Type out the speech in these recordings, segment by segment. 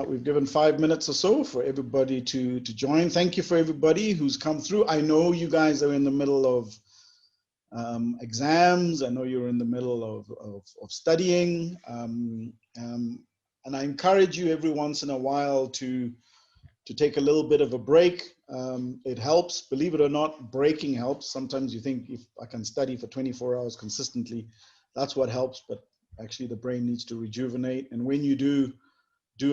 we've given 5 minutes or so for everybody to join. Thank you for everybody who's come through. I know you guys are in the middle of exams. I know you're in the middle of studying. And I encourage you every once in a while to take a little bit of a break. It helps, believe it or not, breaking helps. Sometimes you think if I can study for 24 hours consistently, that's what helps, but actually the brain needs to rejuvenate. And when you do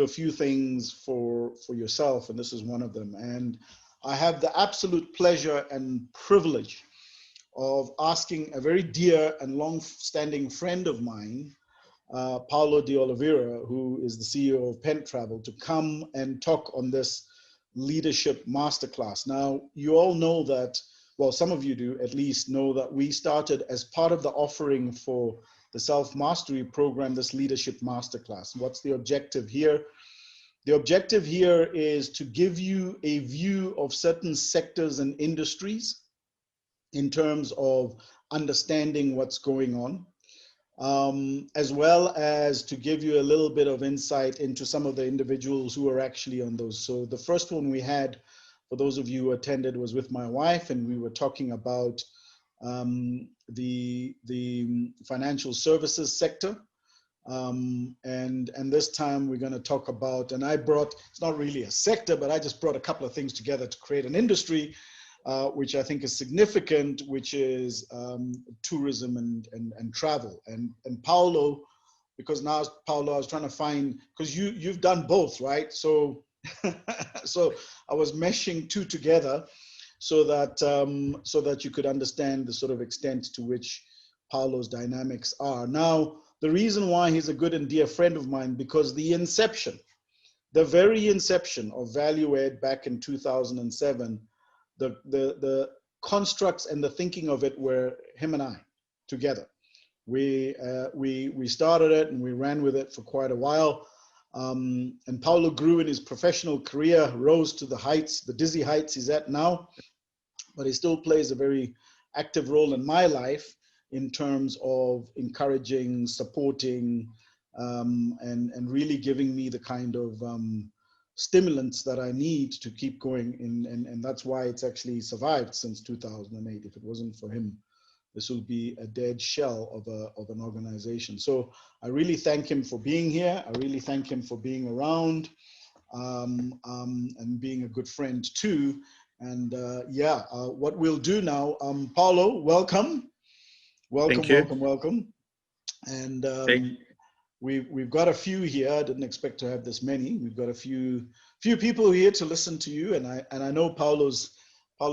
a few things for yourself, and this is one of them. And I have the absolute pleasure and privilege of asking a very dear and long-standing friend of mine, Paulo de Oliveira, who is the CEO of Pent Travel, to come and talk on this leadership masterclass. Now, you all know that, well, some of you do at least know that we started as part of the offering for the self-mastery program, this leadership masterclass. What's the objective here? The objective here is to give you a view of certain sectors and industries in terms of understanding what's going on, as well as to give you a little bit of insight into some of the individuals who are actually on those. So the first one we had, for those of you who attended, was with my wife, and we were talking about the financial services sector. And this time we're going to talk about, and I brought, it's not really a sector, but I just brought a couple of things together to create an industry, which I think is significant, which is tourism and travel. And Paulo, because now, Paulo, I was trying to find, because you've done both, right? So, so I was meshing two together so that you could understand the sort of extent to which Paulo's dynamics are. Now, the reason why he's a good and dear friend of mine, because the very inception of Value Ed back in 2007, the constructs and the thinking of it were him and I together. We started it and we ran with it for quite a while. And Paulo grew in his professional career, rose to the heights, the dizzy heights he's at now, but he still plays a very active role in my life in terms of encouraging, supporting, and really giving me the kind of stimulants that I need to keep going. And that's why it's actually survived since 2008. If it wasn't for him, this would be a dead shell of an organization. So I really thank him for being here. I really thank him for being around and being a good friend too. And what we'll do now, Paulo, welcome. Welcome. And we've got a few here. I didn't expect to have this many. We've got a few people here to listen to you, and I know Paulo's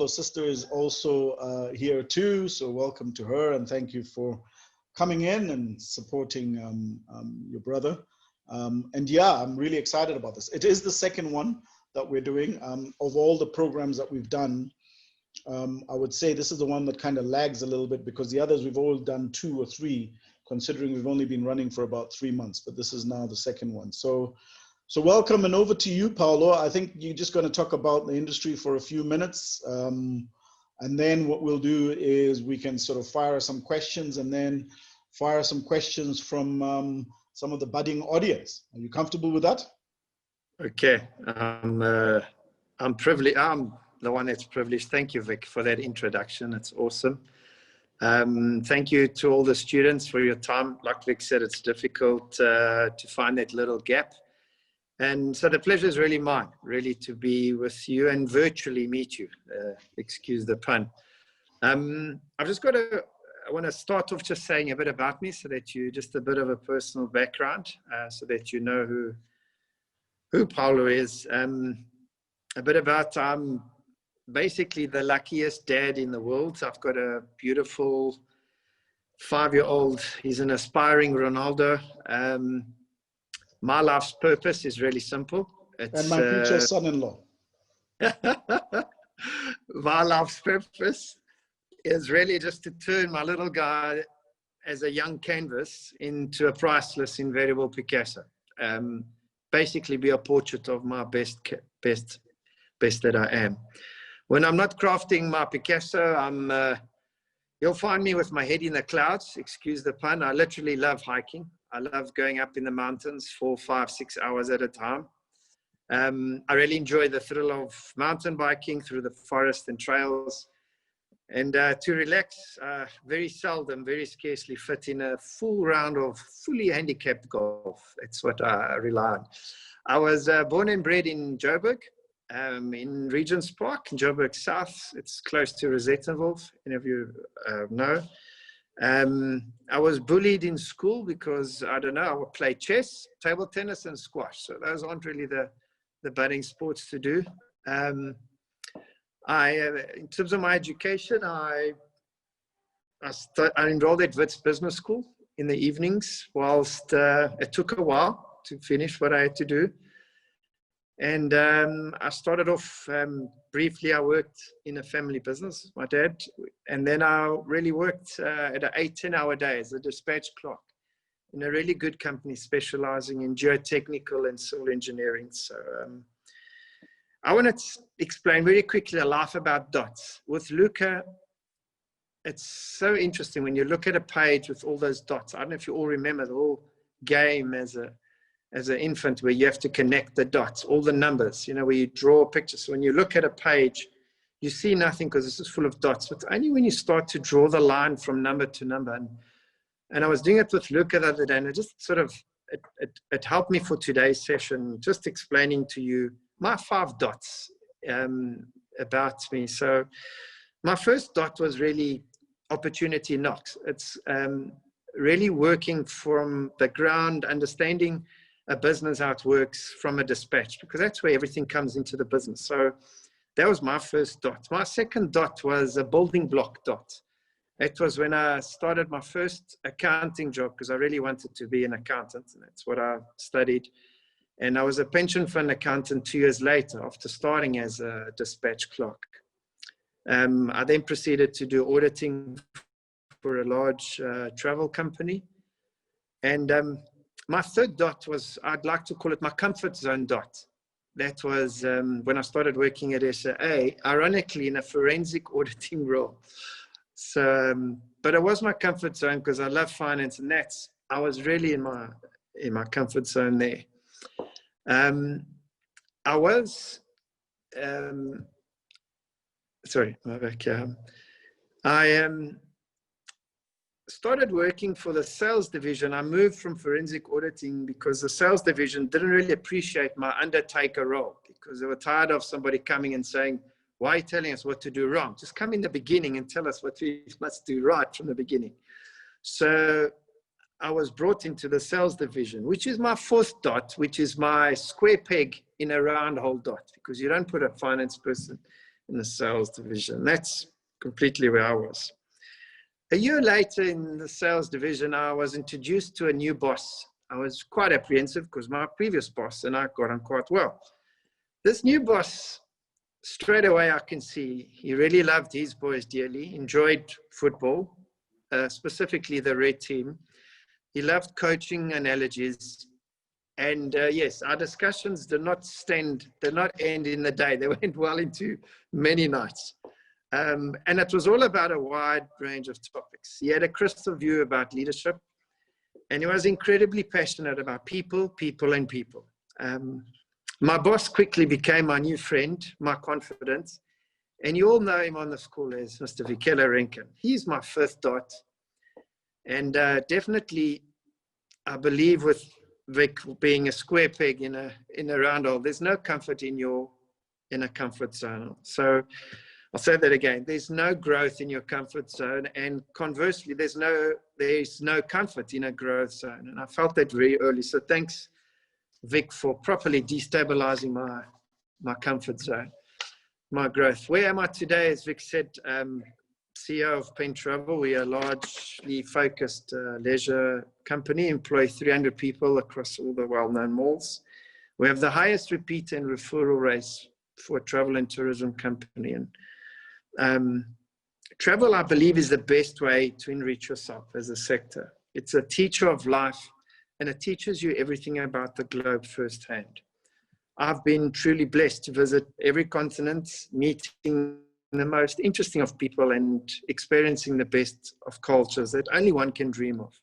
sister is also here too. So welcome to her, and thank you for coming in and supporting your brother. And yeah, I'm really excited about this. It is the second one that we're doing. Of all the programs that we've done, I would say this is the one that kind of lags a little bit, because the others we've all done 2 or 3, considering we've only been running for about 3 months, but this is now the second one. So welcome, and over to you, Paulo. I think you're just going to talk about the industry for a few minutes. And then what we'll do is we can sort of fire some questions, and then fire some questions from some of the budding audience. Are you comfortable with that? Okay. I'm privileged. I'm the one that's privileged. Thank you, Vic, for that introduction. It's awesome. Thank you to all the students for your time. Like Vic said, it's difficult to find that little gap. And so the pleasure is really mine, really, to be with you and virtually meet you. Excuse the pun. I want to start off just saying a bit about me, so that just a bit of a personal background, so that you know who Paulo is. A bit about, I'm basically the luckiest dad in the world. So I've got a beautiful 5-year-old. He's an aspiring Ronaldo. My life's purpose is really simple. And my future son-in-law. My life's purpose is really just to turn my little guy as a young canvas into a priceless, invariable Picasso. Basically be a portrait of my best that I am. When I'm not crafting my Picasso, you'll find me with my head in the clouds, excuse the pun. I literally love hiking. I love going up in the mountains 4, 5, 6 hours at a time. I really enjoy the thrill of mountain biking through the forest and trails. And to relax, very seldom, very scarcely fit in a full round of fully handicapped golf. That's what I rely on. I was born and bred in Joburg, in Regent's Park, in Joburg South. It's close to Rosettenville, any of you know. I was bullied in school because, I don't know, I would play chess, table tennis, and squash. So those aren't really the budding sports to do. In terms of my education, I enrolled at Wits Business School in the evenings, whilst it took a while to finish what I had to do. And I started off briefly. I worked in a family business, my dad, and then I really worked at an 8-10-hour day as a dispatch clerk in a really good company specializing in geotechnical and civil engineering. So I want to explain very quickly a laugh about dots. With Luca, it's so interesting when you look at a page with all those dots. I don't know if you all remember the whole game as an infant where you have to connect the dots, all the numbers, you know, where you draw pictures. So when you look at a page, you see nothing because this is full of dots. But only when you start to draw the line from number to number. And I was doing it with Luca the other day, and it just sort of, it helped me for today's session, just explaining to you my 5 dots about me. So my first dot was really opportunity knocks. It's really working from the ground, understanding a business, how it works from a dispatch, because that's where everything comes into the business. So that was my first dot. My second dot was a building block dot. It was when I started my first accounting job, because I really wanted to be an accountant, and that's what I studied. And I was a pension fund accountant 2 years later after starting as a dispatch clerk. I then proceeded to do auditing for a large travel company. And my third dot was, I'd like to call it my comfort zone dot. That was when I started working at SAA, ironically in a forensic auditing role. So, but it was my comfort zone because I love finance, and I was really in my comfort zone there. I was, sorry, I started working for the sales division. I moved from forensic auditing because the sales division didn't really appreciate my undertaker role, because they were tired of somebody coming and saying, why are you telling us what to do wrong? Just come in the beginning and tell us what we must do right from the beginning. So I was brought into the sales division, which is my fourth dot, which is my square peg in a round hole dot, because you don't put a finance person in the sales division. That's completely where I was. A year later in the sales division, I was introduced to a new boss. I was quite apprehensive because my previous boss and I got on quite well. This new boss, straight away I can see he really loved his boys dearly, enjoyed football, specifically the red team. He loved coaching analogies. And yes, our discussions did not end in the day. They went well into many nights. And it was all about a wide range of topics. He had a crystal view about leadership, and he was incredibly passionate about people. My boss quickly became my new friend, my confidant, and you all know him on the school as Mr. Vikela Renken. He's my fifth dot. And definitely, I believe with Vic being a square peg in a round hole, there's no comfort in a comfort zone. So I'll say that again. There's no growth in your comfort zone, and conversely, there's no comfort in a growth zone. And I felt that very early. So thanks, Vic, for properly destabilizing my comfort zone, my growth. Where am I today? As Vic said, CEO of Pen Travel. We are a largely focused leisure company, employ 300 people across all the well-known malls. We have the highest repeat and referral rates for a travel and tourism company. And travel, I believe, is the best way to enrich yourself as a sector. It's a teacher of life, and it teaches you everything about the globe firsthand. I've been truly blessed to visit every continent, meeting the most interesting of people and experiencing the best of cultures that only one can dream of.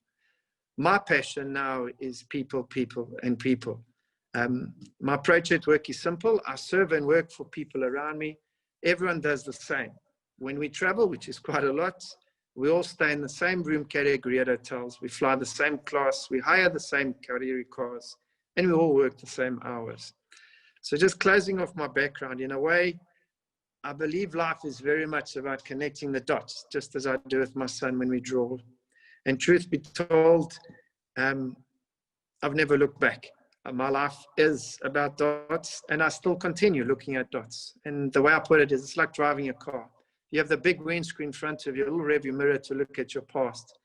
My passion now is people, and people. My approach at work is simple. I serve and work for people around me. Everyone does the same. When we travel, which is quite a lot, we all stay in the same room category at hotels. We fly the same class. We hire the same category cars. And we all work the same hours. So just closing off my background, in a way, I believe life is very much about connecting the dots, just as I do with my son when we draw. And truth be told, I've never looked back. My life is about dots, and I still continue looking at dots. And the way I put it is, it's like driving a car. You have the big windscreen in front of you, a little rearview mirror to look at your past.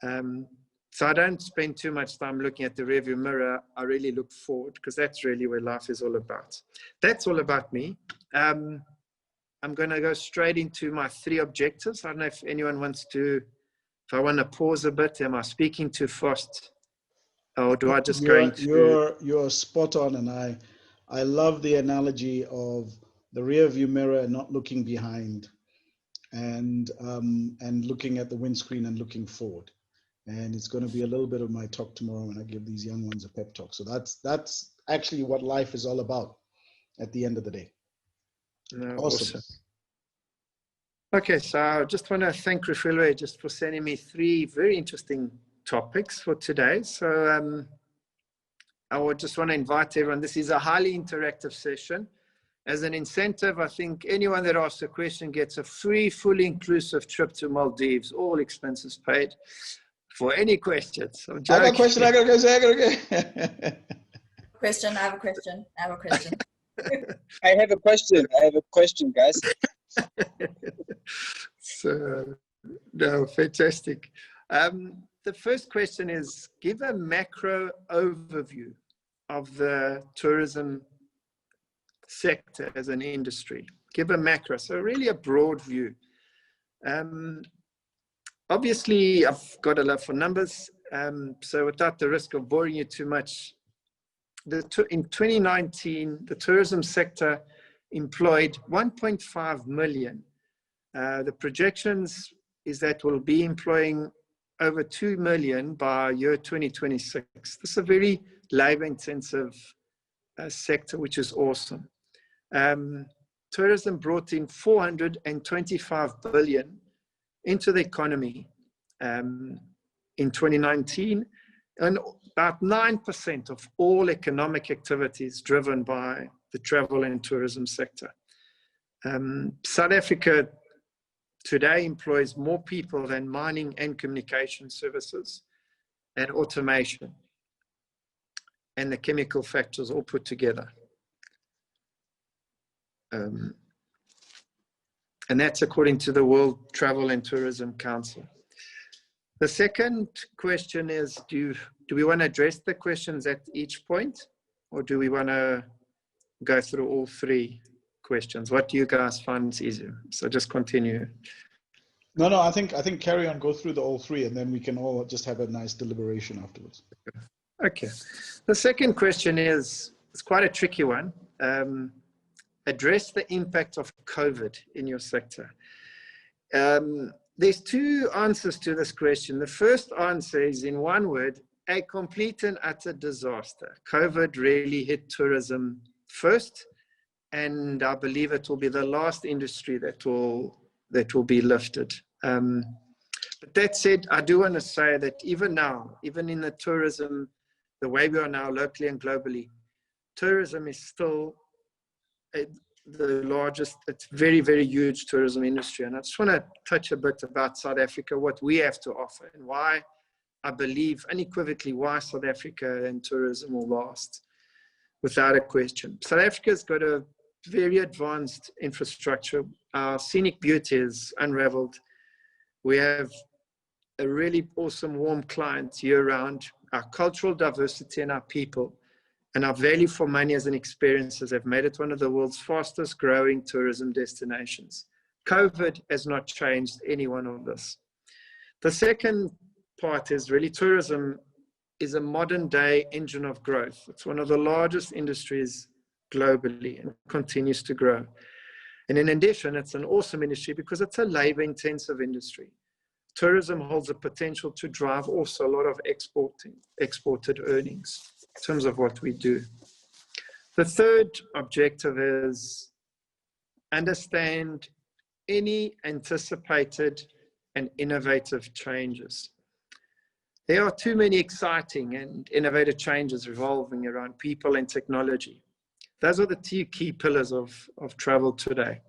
So I don't spend too much time looking at the rearview mirror. I really look forward, because that's really where life is all about. That's all about me. I'm going to go straight into my 3 objectives. I don't know if anyone wants to, if I want to pause a bit. Am I speaking too fast? Or do I just go into... You're spot on, and I love the analogy of the rear view mirror and not looking behind, and looking at the windscreen and looking forward. And it's going to be a little bit of my talk tomorrow when I give these young ones a pep talk. So that's actually what life is all about at the end of the day. No, awesome. Okay, so I just want to thank Oliveira just for sending me 3 very interesting topics for today. So I would just want to invite everyone. This is a highly interactive session. As an incentive, I think anyone that asks a question gets a free, fully inclusive trip to Maldives, all expenses paid, for any questions. I'm joking. I got a question. I got a question. I have a question. I have a question, guys. So, no, fantastic. The first question is, give a macro overview of the tourism sector as an industry. Give a macro, so really a broad view. Obviously, I've got a love for numbers, so without the risk of boring you too much, in 2019, the tourism sector employed 1.5 million. The projections is that we'll be employing over 2 million by year 2026. This is a very labor-intensive sector, which is awesome. Tourism brought in 425 billion into the economy in 2019, and about 9% of all economic activities driven by the travel and tourism sector. South Africa today employs more people than mining and communication services and automation and the chemical factors all put together. And that's according to the World Travel and Tourism Council. The second question is, do we want to address the questions at each point, or do we want to go through all 3 questions? What do you guys find easier? So just continue. No, I think carry on, go through all 3, and then we can all just have a nice deliberation afterwards. Okay. The second question is, it's quite a tricky one. Address the impact of COVID in your sector. There's 2 answers to this question. The first answer is, in one word, a complete and utter disaster. COVID really hit tourism first, and I believe it will be the last industry that will be lifted. But that said, I do want to say that even now, even in the tourism, the way we are now locally and globally, tourism is still the largest, it's very, very huge tourism industry. And I just want to touch a bit about South Africa, what we have to offer, and why I believe unequivocally why South Africa and tourism will last, without a question. South Africa's got a very advanced infrastructure. Our scenic beauty is unraveled. We have a really awesome, warm client year-round. Our cultural diversity and our people and our value for money as an experiences have made it one of the world's fastest growing tourism destinations. COVID has not changed any one of this. The second part is really tourism is a modern day engine of growth. It's one of the largest industries globally and continues to grow. And in addition, it's an awesome industry because it's a labor intensive industry. Tourism holds the potential to drive also a lot of exported earnings in terms of what we do. The third objective is understand any anticipated and innovative changes. There are too many exciting and innovative changes revolving around people and technology. Those are the two key pillars of travel today.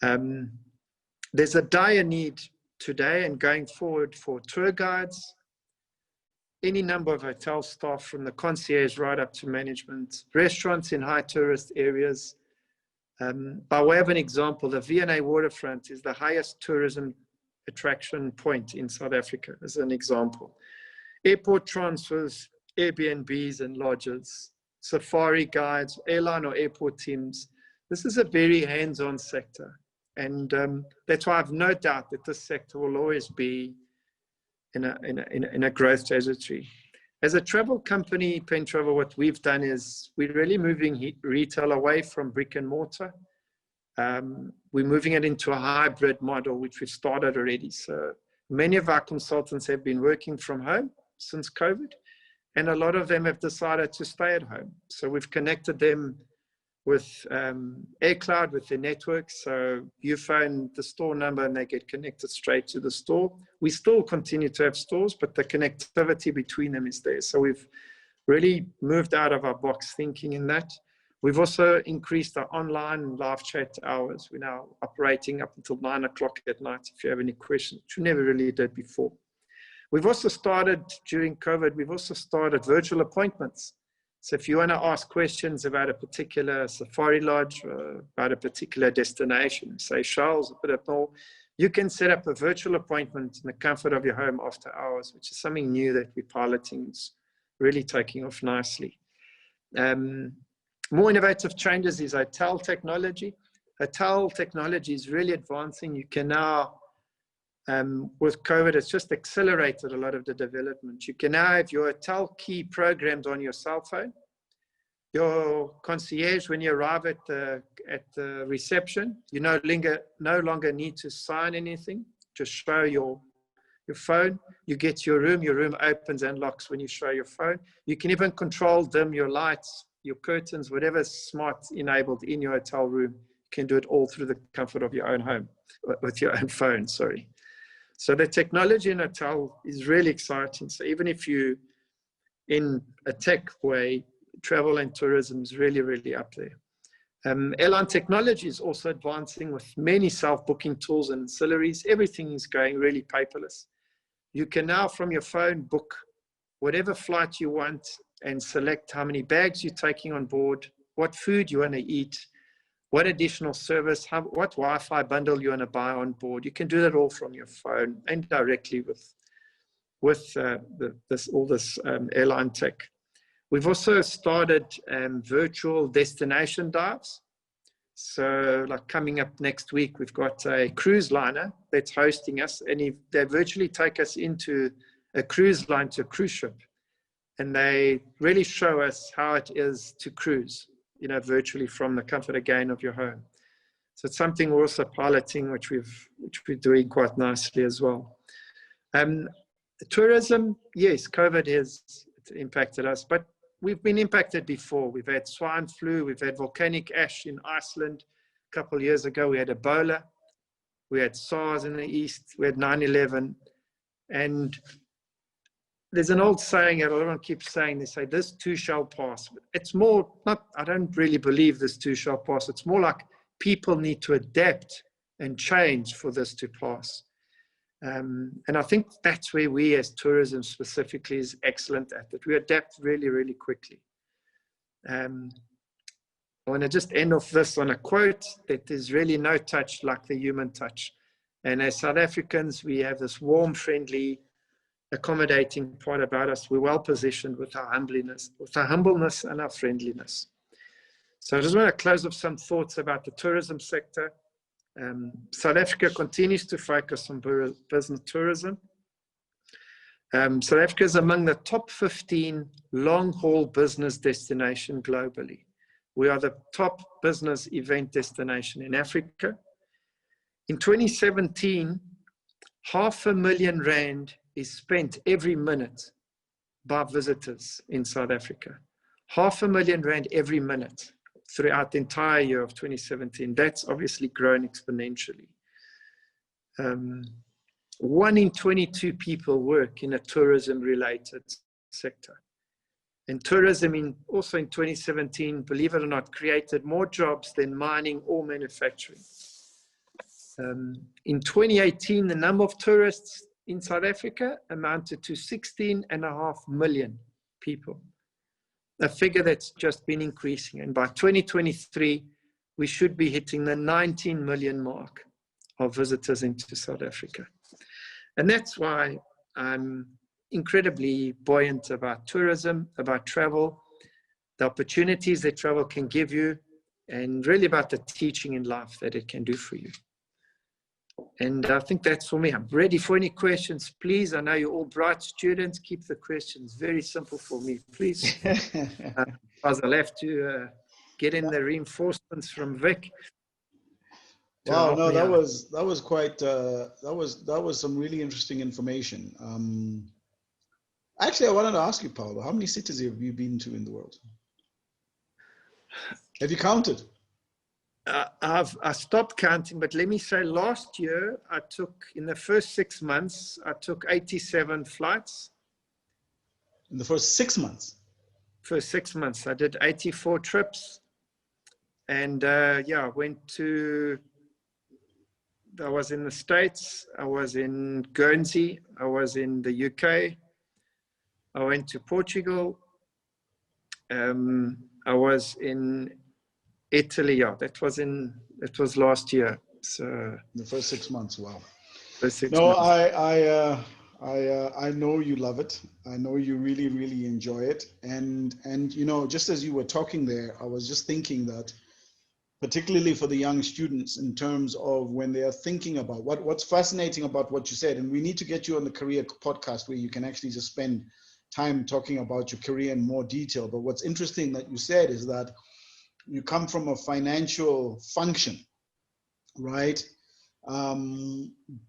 There's a dire need today and going forward for tour guides, any number of hotel staff from the concierge right up to management, restaurants in high tourist areas. By way of an example, the V&A waterfront is the highest tourism attraction point in South Africa, as an example. Airport transfers, Airbnbs and lodges, safari guides, airline or airport teams. This is a very hands-on sector. And that's why I have no doubt that this sector will always be in a growth trajectory. As a travel company, Pen Travel, what we've done is we're really moving retail away from brick and mortar. We're moving it into a hybrid model, which we've started already. So many of our consultants have been working from home since COVID, and a lot of them have decided to stay at home. So we've connected them with AirCloud, with their network. So you phone the store number and they get connected straight to the store. We still continue to have stores, but the connectivity between them is there. So we've really moved out of our box thinking in that. We've also increased our online live chat hours. We're now operating up until 9 o'clock at night if you have any questions, which we never really did before. We've also started, during COVID, we've also started virtual appointments. So if you want to ask questions about a particular safari lodge, or about a particular destination, say Charles, a bit more, you can set up a virtual appointment in the comfort of your home after hours, which is something new that we're piloting. It's really taking off nicely. More innovative changes is hotel technology. Hotel technology is really advancing. You can now, with COVID, it's just accelerated a lot of the development. You can now have your hotel key programmed on your cell phone. Your concierge, when you arrive at the reception, you no longer need to sign anything. Just show your phone. You get your room opens and locks when you show your phone. You can even control dim your lights, your curtains, whatever's smart enabled in your hotel room. You can do it all through the comfort of your own home, with your own phone, sorry. So the technology in hotel is really exciting. So even if you, in a tech way, travel and tourism is really, really up there. Airline technology is also advancing with many self-booking tools and ancillaries. Everything is going really paperless. You can now, from your phone, book whatever flight you want and select how many bags you're taking on board, what food you want to eat, what additional service, what Wi-Fi bundle you want to buy on board. You can do that all from your phone and directly with all this airline tech. We've also started virtual destination dives. So like coming up next week, we've got a cruise liner that's hosting us, and they virtually take us into a cruise line, to a cruise ship. And they really show us how it is to cruise, virtually from the comfort again of your home. So it's something we're also piloting, which we're doing quite nicely as well. Tourism, yes, COVID has impacted us, but we've been impacted before. We've had swine flu, we've had volcanic ash in Iceland. A couple of years ago, we had Ebola. We had SARS in the East. We had 9/11. And there's an old saying that everyone keeps saying, they say, this too shall pass. It's more, I don't really believe this too shall pass. It's more like people need to adapt and change for this to pass. And I think that's where we as tourism specifically is excellent at it. We adapt really, really quickly. I want to just end off this on a quote that there's really no touch like the human touch. And as South Africans, we have this warm, friendly, accommodating part about us. We're well positioned with our humbleness and our friendliness. So I just want to close with some thoughts about the tourism sector. South Africa continues to focus on business tourism. South Africa is among the top 15 long-haul business destination globally. We are the top business event destination in Africa. In 2017, R500,000 rand is spent every minute by visitors in South Africa. 500,000 rand every minute throughout the entire year of 2017. That's obviously grown exponentially. 1 in 22 people work in a tourism-related sector. And tourism also in 2017, believe it or not, created more jobs than mining or manufacturing. In 2018, the number of tourists in South Africa amounted to 16.5 million people, a figure that's just been increasing. And by 2023, we should be hitting the 19 million mark of visitors into South Africa. And that's why I'm incredibly buoyant about tourism, about travel, the opportunities that travel can give you, and really about the teaching in life that it can do for you. And I think that's for me. I'm ready for any questions, please. I know you're all bright students. Keep the questions very simple for me, please. Otherwise I'll have to get in the reinforcements from Vic. Wow, no, that was quite that was some really interesting information. Actually, I wanted to ask you, Paulo, how many cities have you been to in the world? Have you counted? I stopped counting, but let me say last year I took, in the first 6 months, I took 87 flights. In the first 6 months? First 6 months, I did 84 trips. And yeah, I was in the States, I was in Guernsey, I was in the UK, I went to Portugal, I was in Italy. Yeah, that was last year. So the first 6 months. Wow. First 6 no, months. I know you love it. I know you really, really enjoy it. And you know, just as you were talking there, I was just thinking that, particularly for the young students, in terms of when they are thinking about what's fascinating about what you said, and we need to get you on the career podcast where you can actually just spend time talking about your career in more detail. But what's interesting that you said is that you come from a financial function, right?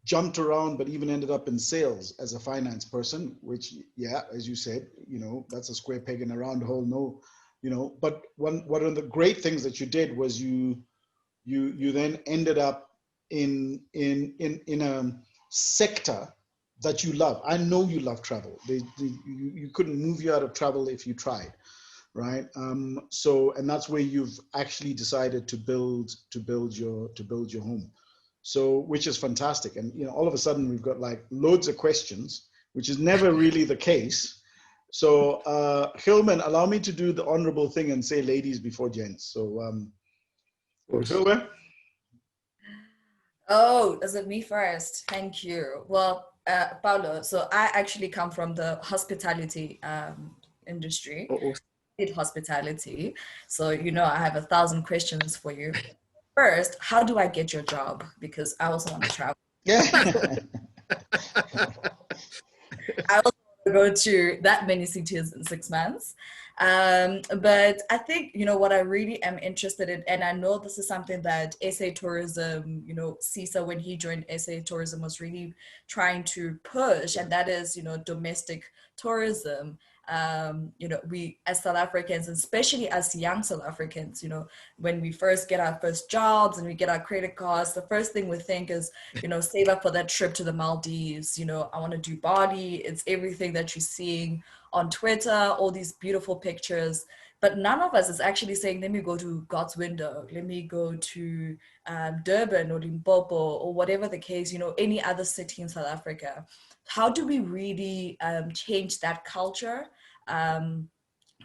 Jumped around, but even ended up in sales as a finance person, which, yeah, as you said, you know, that's a square peg in a round hole. No, you know, but one of the great things that you did was you then ended up in a sector that you love. I know you love travel. You couldn't move you out of travel if you tried, right? So, and that's where you've actually decided to build your home. So, which is fantastic. And you know, all of a sudden we've got like loads of questions, which is never really the case. So, Hilman, allow me to do the honorable thing and say ladies before gents. So, Hilman. Oh, is it me first? Thank you. Well, Paulo, so I actually come from the hospitality industry. Did hospitality. So, you know, I have 1,000 questions for you. First, how do I get your job? Because I also want to travel. Yeah. I also want to go to that many cities in 6 months. But I think, you know, what I really am interested in, and I know this is something that SA Tourism, you know, CISA, when he joined SA Tourism, was really trying to push, and that is, you know, domestic tourism. You know, we as South Africans, especially as young South Africans, you know, when we first get our first jobs and we get our credit cards, the first thing we think is, you know, save up for that trip to the Maldives. You know, I want to do Bali. It's everything that you're seeing on Twitter, all these beautiful pictures. But none of us is actually saying, let me go to God's Window, let me go to Durban or Limpopo or whatever the case, you know, any other city in South Africa. How do we really change that culture,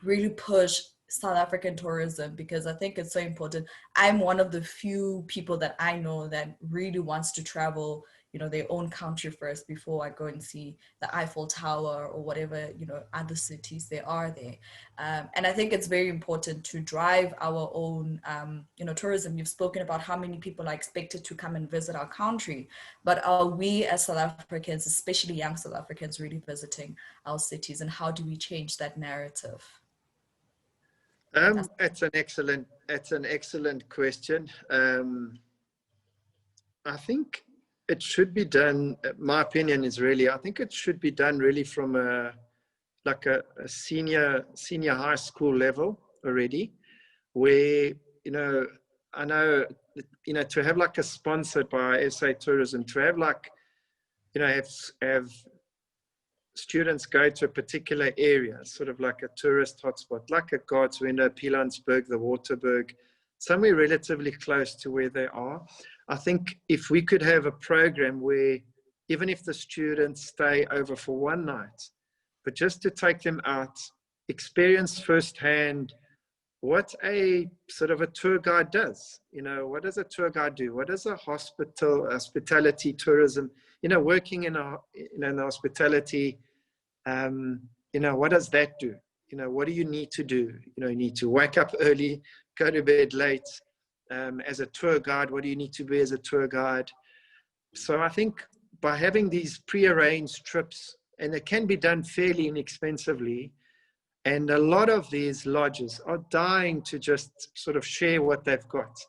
really push South African tourism? Because I think it's so important. I'm one of the few people that I know that really wants to travel, you know, their own country first before I go and see the Eiffel Tower or whatever, you know, other cities there are there. And I think it's very important to drive our own, you know, tourism. You've spoken about how many people are expected to come and visit our country, but are we as South Africans, especially young South Africans, really visiting our cities, and how do we change that narrative? That's an excellent question. I think it should be done, my opinion is really, I think it should be done really from a like a senior high school level already, where, you know, I know, you know, to have like a sponsored by SA Tourism, to have like, you know, have students go to a particular area, sort of like a tourist hotspot, like a God's Window, Pilansberg, the Waterberg, somewhere relatively close to where they are. I think if we could have a program where even if the students stay over for one night, but just to take them out, experience firsthand what a sort of a tour guide does. You know, what does a tour guide do? What does a hospitality tourism, you know, working in in hospitality, you know, what does that do? You know, what do you need to do? You know, you need to wake up early, go to bed late. As a tour guide, what do you need to be as a tour guide? So I think by having these pre-arranged trips, and it can be done fairly inexpensively, and a lot of these lodges are dying to just sort of share what they've got.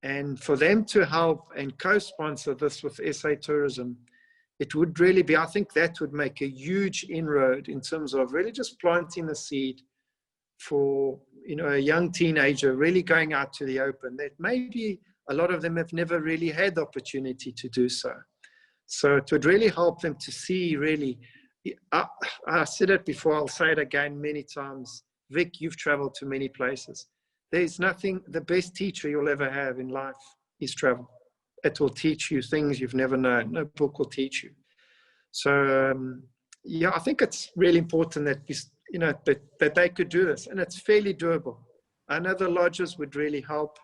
And for them to help and co-sponsor this with SA Tourism, it would really be, I think that would make a huge inroad in terms of really just planting the seed for, you know, a young teenager really going out to the open, that maybe a lot of them have never really had the opportunity to do so. So it would really help them to see really, I said it before, I'll say it again many times. Vic, you've traveled to many places. There's nothing, the best teacher you'll ever have in life is travel. It will teach you things you've never known. No book will teach you. So, yeah, I think it's really important that, you know, that they could do this, and it's fairly doable. I know the lodges would really help,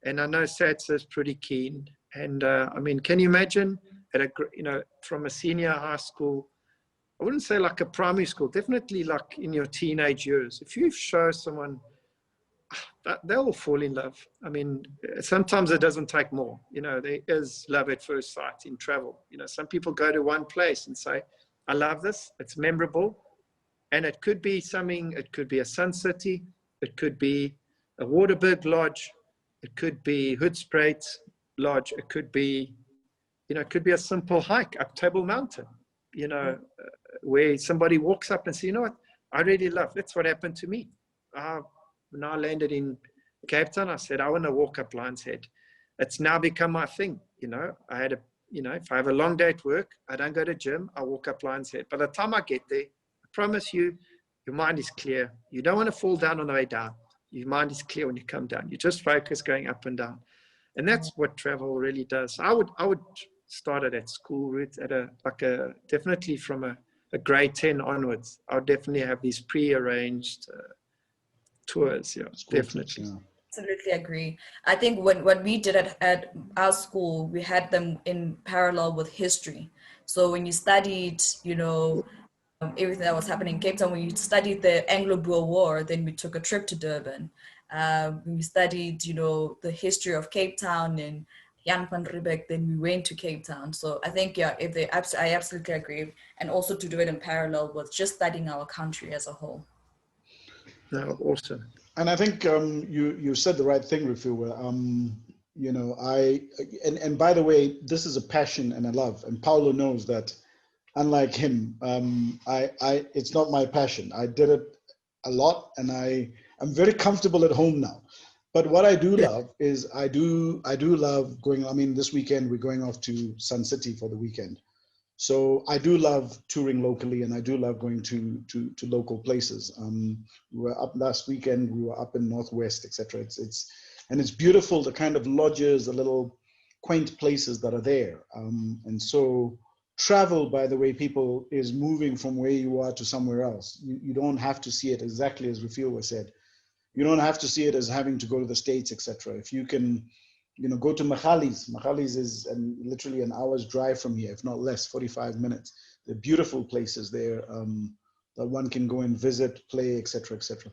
and I know SATSA is pretty keen. And I mean, can you imagine at a, you know, from a senior high school, I wouldn't say like a primary school, definitely like in your teenage years, if you show someone, they'll fall in love. I mean, sometimes it doesn't take more. You know, there is love at first sight in travel. You know, some people go to one place and say, I love this, it's memorable. And it could be something, it could be a Sun City, it could be a Waterberg Lodge, it could be Hoedspruit Lodge, it could be, you know, it could be a simple hike up Table Mountain, you know, where somebody walks up and says, you know what, I really love, that's what happened to me. When I landed in Cape Town, I said, I want to walk up Lion's Head. It's now become my thing. You know, I had you know, if I have a long day at work, I don't go to gym, I walk up Lion's Head. By the time I get there, I promise you, your mind is clear. You don't want to fall down on the way down. Your mind is clear when you come down. You just focus going up and down. And that's what travel really does. I would start it at school route, definitely from a grade 10 onwards. I would definitely have these pre-arranged tours. Yeah, definitely. Yeah. Absolutely agree. I think when we did it at our school, we had them in parallel with history. So when you studied, you know, everything that was happening in Cape Town, when you studied the Anglo-Boer War, then we took a trip to Durban. When we studied, you know, the history of Cape Town and Jan van Riebeeck, then we went to Cape Town. So I think, yeah, I absolutely agree. And also to do it in parallel with just studying our country as a whole. No, awesome. And I think you said the right thing, Refuwa. You know, and by the way, this is a passion and a love, and Paulo knows that. Unlike him, it's not my passion. I did it a lot, and I'm very comfortable at home now. But what I do love is I do love going. I mean, this weekend we're going off to Sun City for the weekend. So I do love touring locally, and I do love going to local places. We were up last weekend. We were up in Northwest, etc. It's beautiful, the kind of lodges, the little quaint places that are there. And so travel, by the way, people, is moving from where you are to somewhere else. You don't have to see it exactly as Refuwa said. You don't have to see it as having to go to the States, etc. If you can, you know, go to Magalies. Magalies is literally an hour's drive from here, if not less, 45 minutes. They're beautiful places there that one can go and visit, play, etc., etc.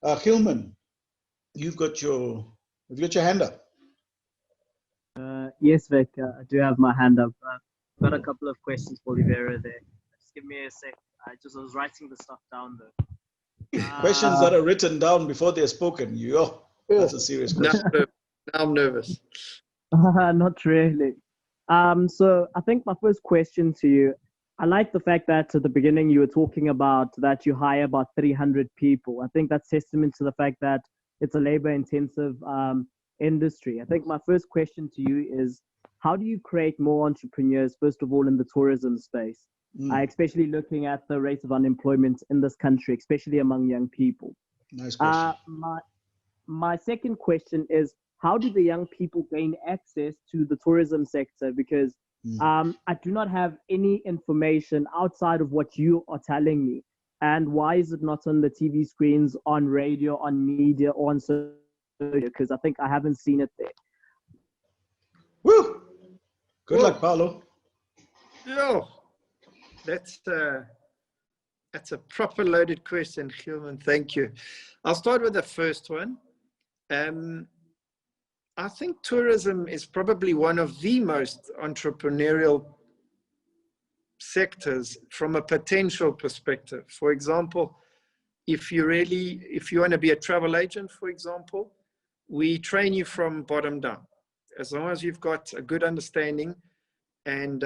Hilman, you've got your hand up. Yes, Vic, I do have my hand up. Got a couple of questions for Oliveira there. Just give me a sec. I was writing the stuff down though. Questions that are written down before they're spoken. That's a serious question. Now I'm nervous. Not really. So I think my first question to you, I like the fact that at the beginning you were talking about that you hire about 300 people. I think that's testament to the fact that it's a labor intensive industry. I think my first question to you is, how do you create more entrepreneurs, first of all, in the tourism space? Especially looking at the rate of unemployment in this country, especially among young people. Nice question. My second question is, how do the young people gain access to the tourism sector? Because I do not have any information outside of what you are telling me. And why is it not on the TV screens, on radio, on media, or on social media? Because I think I haven't seen it there. Woo! Good luck, Paulo. Yo, that's a proper loaded question, Gilman. Thank you. I'll start with the first one. I think tourism is probably one of the most entrepreneurial sectors from a potential perspective. For example, if you want to be a travel agent, for example, we train you from bottom down. As long as you've got a good understanding, and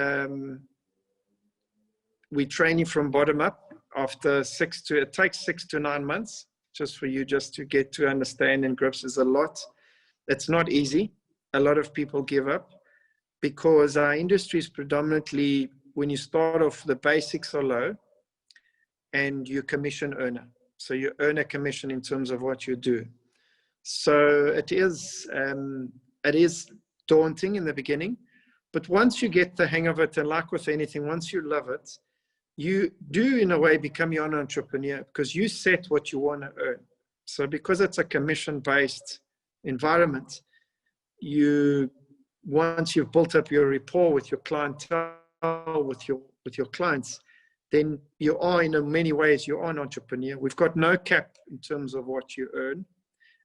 we train you from bottom up. It takes 6 to 9 months just for you just to get to understand and grips. Is a lot. It's not easy. A lot of people give up because our industry is predominantly, when you start off, the basics are low and you're commission earner. So you earn a commission in terms of what you do. So it is daunting in the beginning, but once you get the hang of it, and like with anything, once you love it, you do in a way become your own entrepreneur because you set what you want to earn. So because it's a commission-based environment, once you've built up your rapport with your clientele, with your clients, then you are, in many ways, you're an entrepreneur. We've got no cap in terms of what you earn.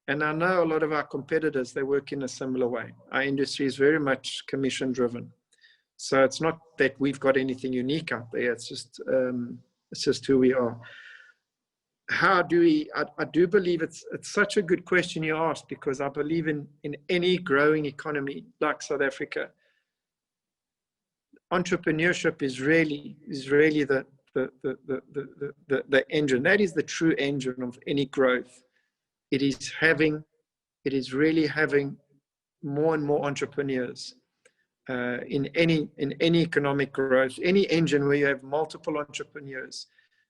And I know a lot of our competitors, they work in a similar way. Our industry is very much commission driven. So it's not that we've got anything unique out there. It's just who we are. How do we, I do believe it's such a good question you asked, because I believe in any growing economy like South Africa, entrepreneurship is really the engine. That is the true engine of any growth. It is really having more and more entrepreneurs in any economic growth, any engine where you have multiple entrepreneurs.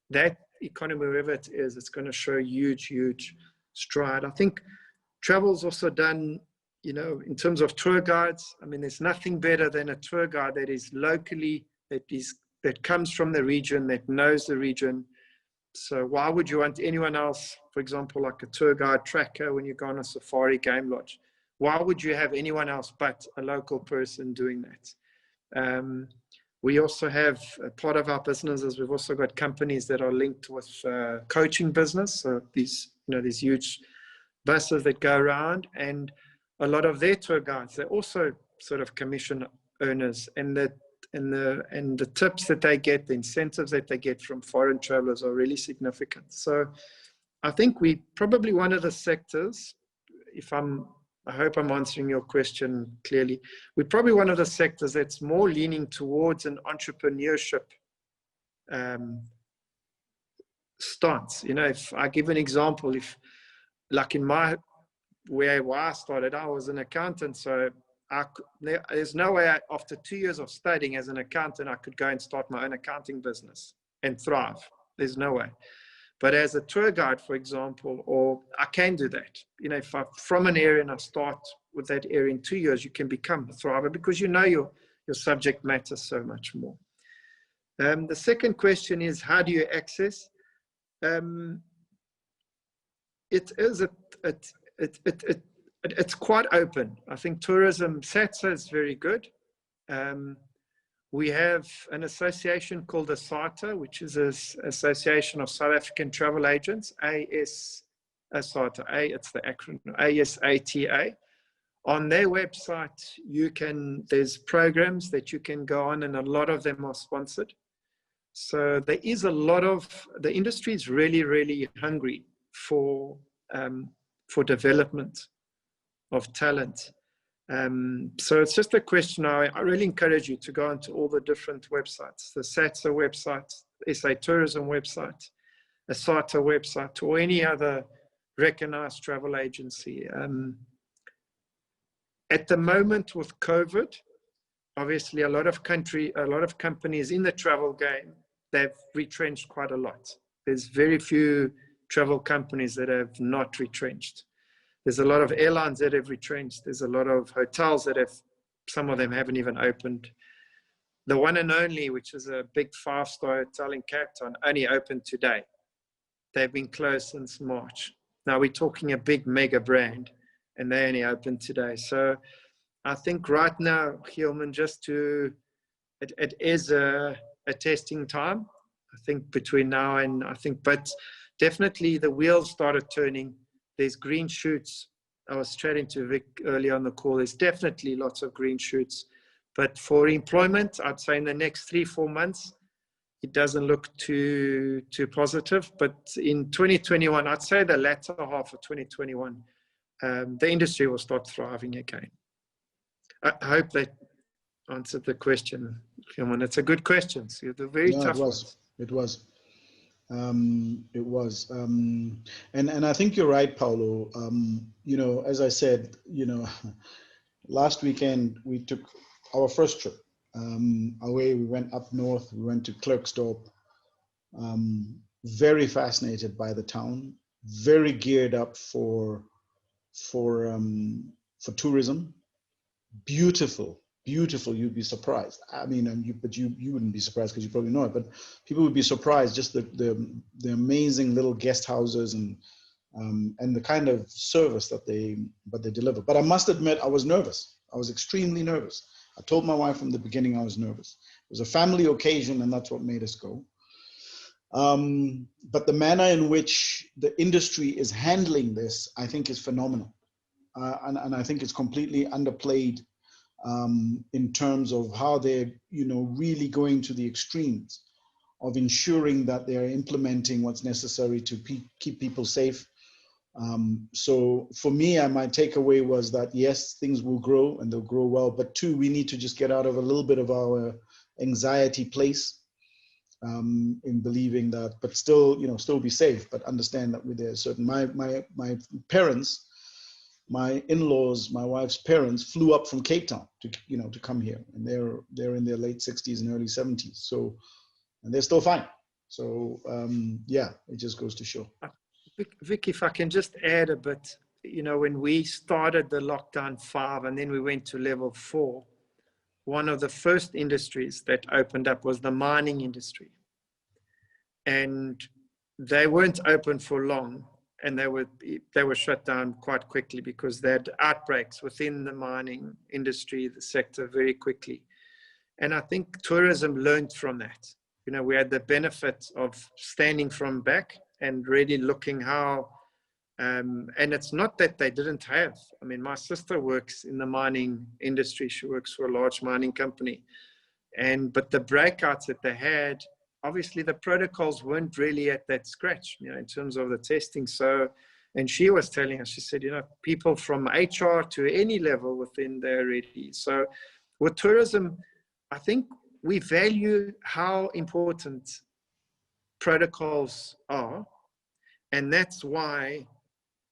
That economy, wherever it is, it's going to show huge stride. I think travel's also done, in terms of tour guides. I mean, there's nothing better than a tour guide that is locally, that comes from the region, that knows the region. So why would you want anyone else, for example, like a tour guide tracker when you go on a safari game lodge? Why would you have anyone else but a local person doing that? We also have a part of our businesses. We've also got companies that are linked with coaching business. So these huge buses that go around, and a lot of their tour guides, they're also sort of commission earners, and the tips that they get, the incentives that they get from foreign travelers are really significant. So I think we probably one of the sectors, I hope I'm answering your question clearly. We're probably one of the sectors that's more leaning towards an entrepreneurship stance. If I give an example, like in where I started, I was an accountant. So there's no way after 2 years of studying as an accountant, I could go and start my own accounting business and thrive. There's no way. But as a tour guide, for example, or I can do that. If I'm from an area and I start with that area in 2 years, you can become a thriver because your subject matter so much more. The second question is, how do you access? It's quite open. I think tourism, SATSA is very good. We have an association called ASATA, which is an Association of South African Travel Agents, ASATA, it's the acronym, ASATA. On their website, there's programs that you can go on, and a lot of them are sponsored. So there is the industry is really hungry for development of talent. So it's just a question. I really encourage you to go onto all the different websites, the SATSA website, SA Tourism website, a SATA website, or any other recognized travel agency. At the moment with COVID, obviously a lot of companies in the travel game, they've retrenched quite a lot. There's very few travel companies that have not retrenched. There's a lot of airlines that have retrenched. There's a lot of hotels that have, some of them haven't even opened. The one and only, which is a big 5-star hotel in Cape Town, only opened today. They've been closed since March. Now we're talking a big mega brand, and they only opened today. So I think right now, Gielman, it is a testing time. I think between now and but definitely the wheels started turning. There's green shoots. I was chatting to Vic earlier on the call. There's definitely lots of green shoots. But for employment, I'd say in the next 3-4 months, it doesn't look too positive. But in 2021, I'd say the latter half of 2021, the industry will start thriving again. I hope that answered the question, Gielman. It's a good question. So they're very tough ones. It was. It was. And I think you're right, Paulo. You know, as I said, you know, last weekend we took our first trip away. We went up north. We went to Klerksdorp. Very fascinated by the town. Very geared up for tourism. Beautiful. You'd be surprised. I mean, but you wouldn't be surprised because you probably know it. But people would be surprised just the amazing little guest houses and the kind of service that they deliver. But I must admit, I was nervous. I was extremely nervous. I told my wife from the beginning I was nervous. It was a family occasion, and that's what made us go. But the manner in which the industry is handling this, I think, is phenomenal, and I think it's completely underplayed. In terms of how they're, you know, really going to the extremes of ensuring that they are implementing what's necessary to keep people safe. So for me, my takeaway was that yes, things will grow and they'll grow well, but 2, we need to just get out of a little bit of our anxiety place in believing that, but still, you know, still be safe, but understand that there's certain, my parents, my in-laws, my wife's parents flew up from Cape Town to come here, and they're in their late 60s and early 70s. So, and they're still fine. So yeah, it just goes to show. Vic, if I can just add a bit, you know, when we started the lockdown 5 and then we went to level 4, one of the first industries that opened up was the mining industry, and they weren't open for long. And they were shut down quite quickly because they had outbreaks within the mining industry, the sector, very quickly. And I think tourism learned from that. You know, we had the benefit of standing from back and really looking how, and it's not that they didn't have. I mean, my sister works in the mining industry. She works for a large mining company. But the breakouts that they had, obviously the protocols weren't really at that scratch, you know, in terms of the testing. So, and she was telling us, she said, you know, people from HR to any level within there already. So with tourism, I think we value how important protocols are. And that's why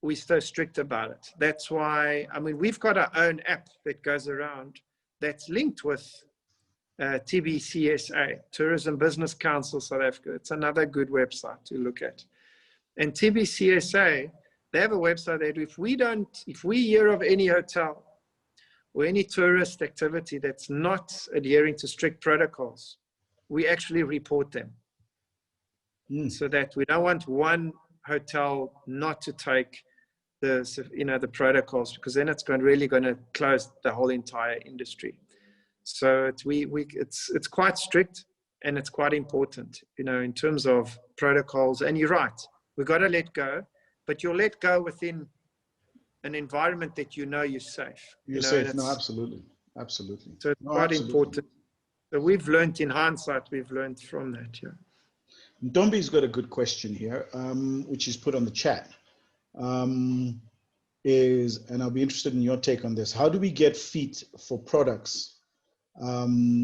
we're so strict about it. That's why, I mean, we've got our own app that goes around that's linked with TBCSA, Tourism Business Council South Africa. It's another good website to look at. And TBCSA, they have a website that if we hear of any hotel or any tourist activity that's not adhering to strict protocols, we actually report them. So that we don't want one hotel not to take the protocols, because then it's really going to close the whole entire industry. So it's quite strict, and it's quite important, you know, in terms of protocols. And you're right, we've got to let go, but you'll let go within an environment that you know you're safe. You're safe. No, absolutely. So it's quite important. So we've learned in hindsight, we've learned from that. Yeah. Dombi's got a good question here, which is put on the chat. is, and I'll be interested in your take on this, how do we get feet for products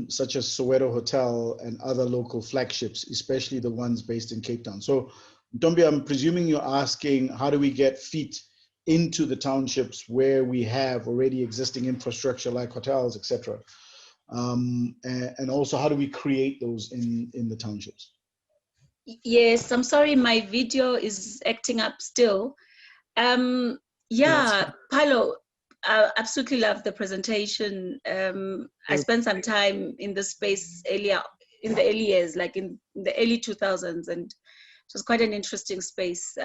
such as Soweto Hotel and other local flagships, especially the ones based in Cape Town? So, Ntombi, I'm presuming you're asking, how do we get feet into the townships where we have already existing infrastructure like hotels, etc.? And also, how do we create those in the townships? Yes, I'm sorry, my video is acting up still. Yeah, Paulo, I absolutely love the presentation. I spent some time in this space earlier, in the early years, like in the early 2000s, and it was quite an interesting space.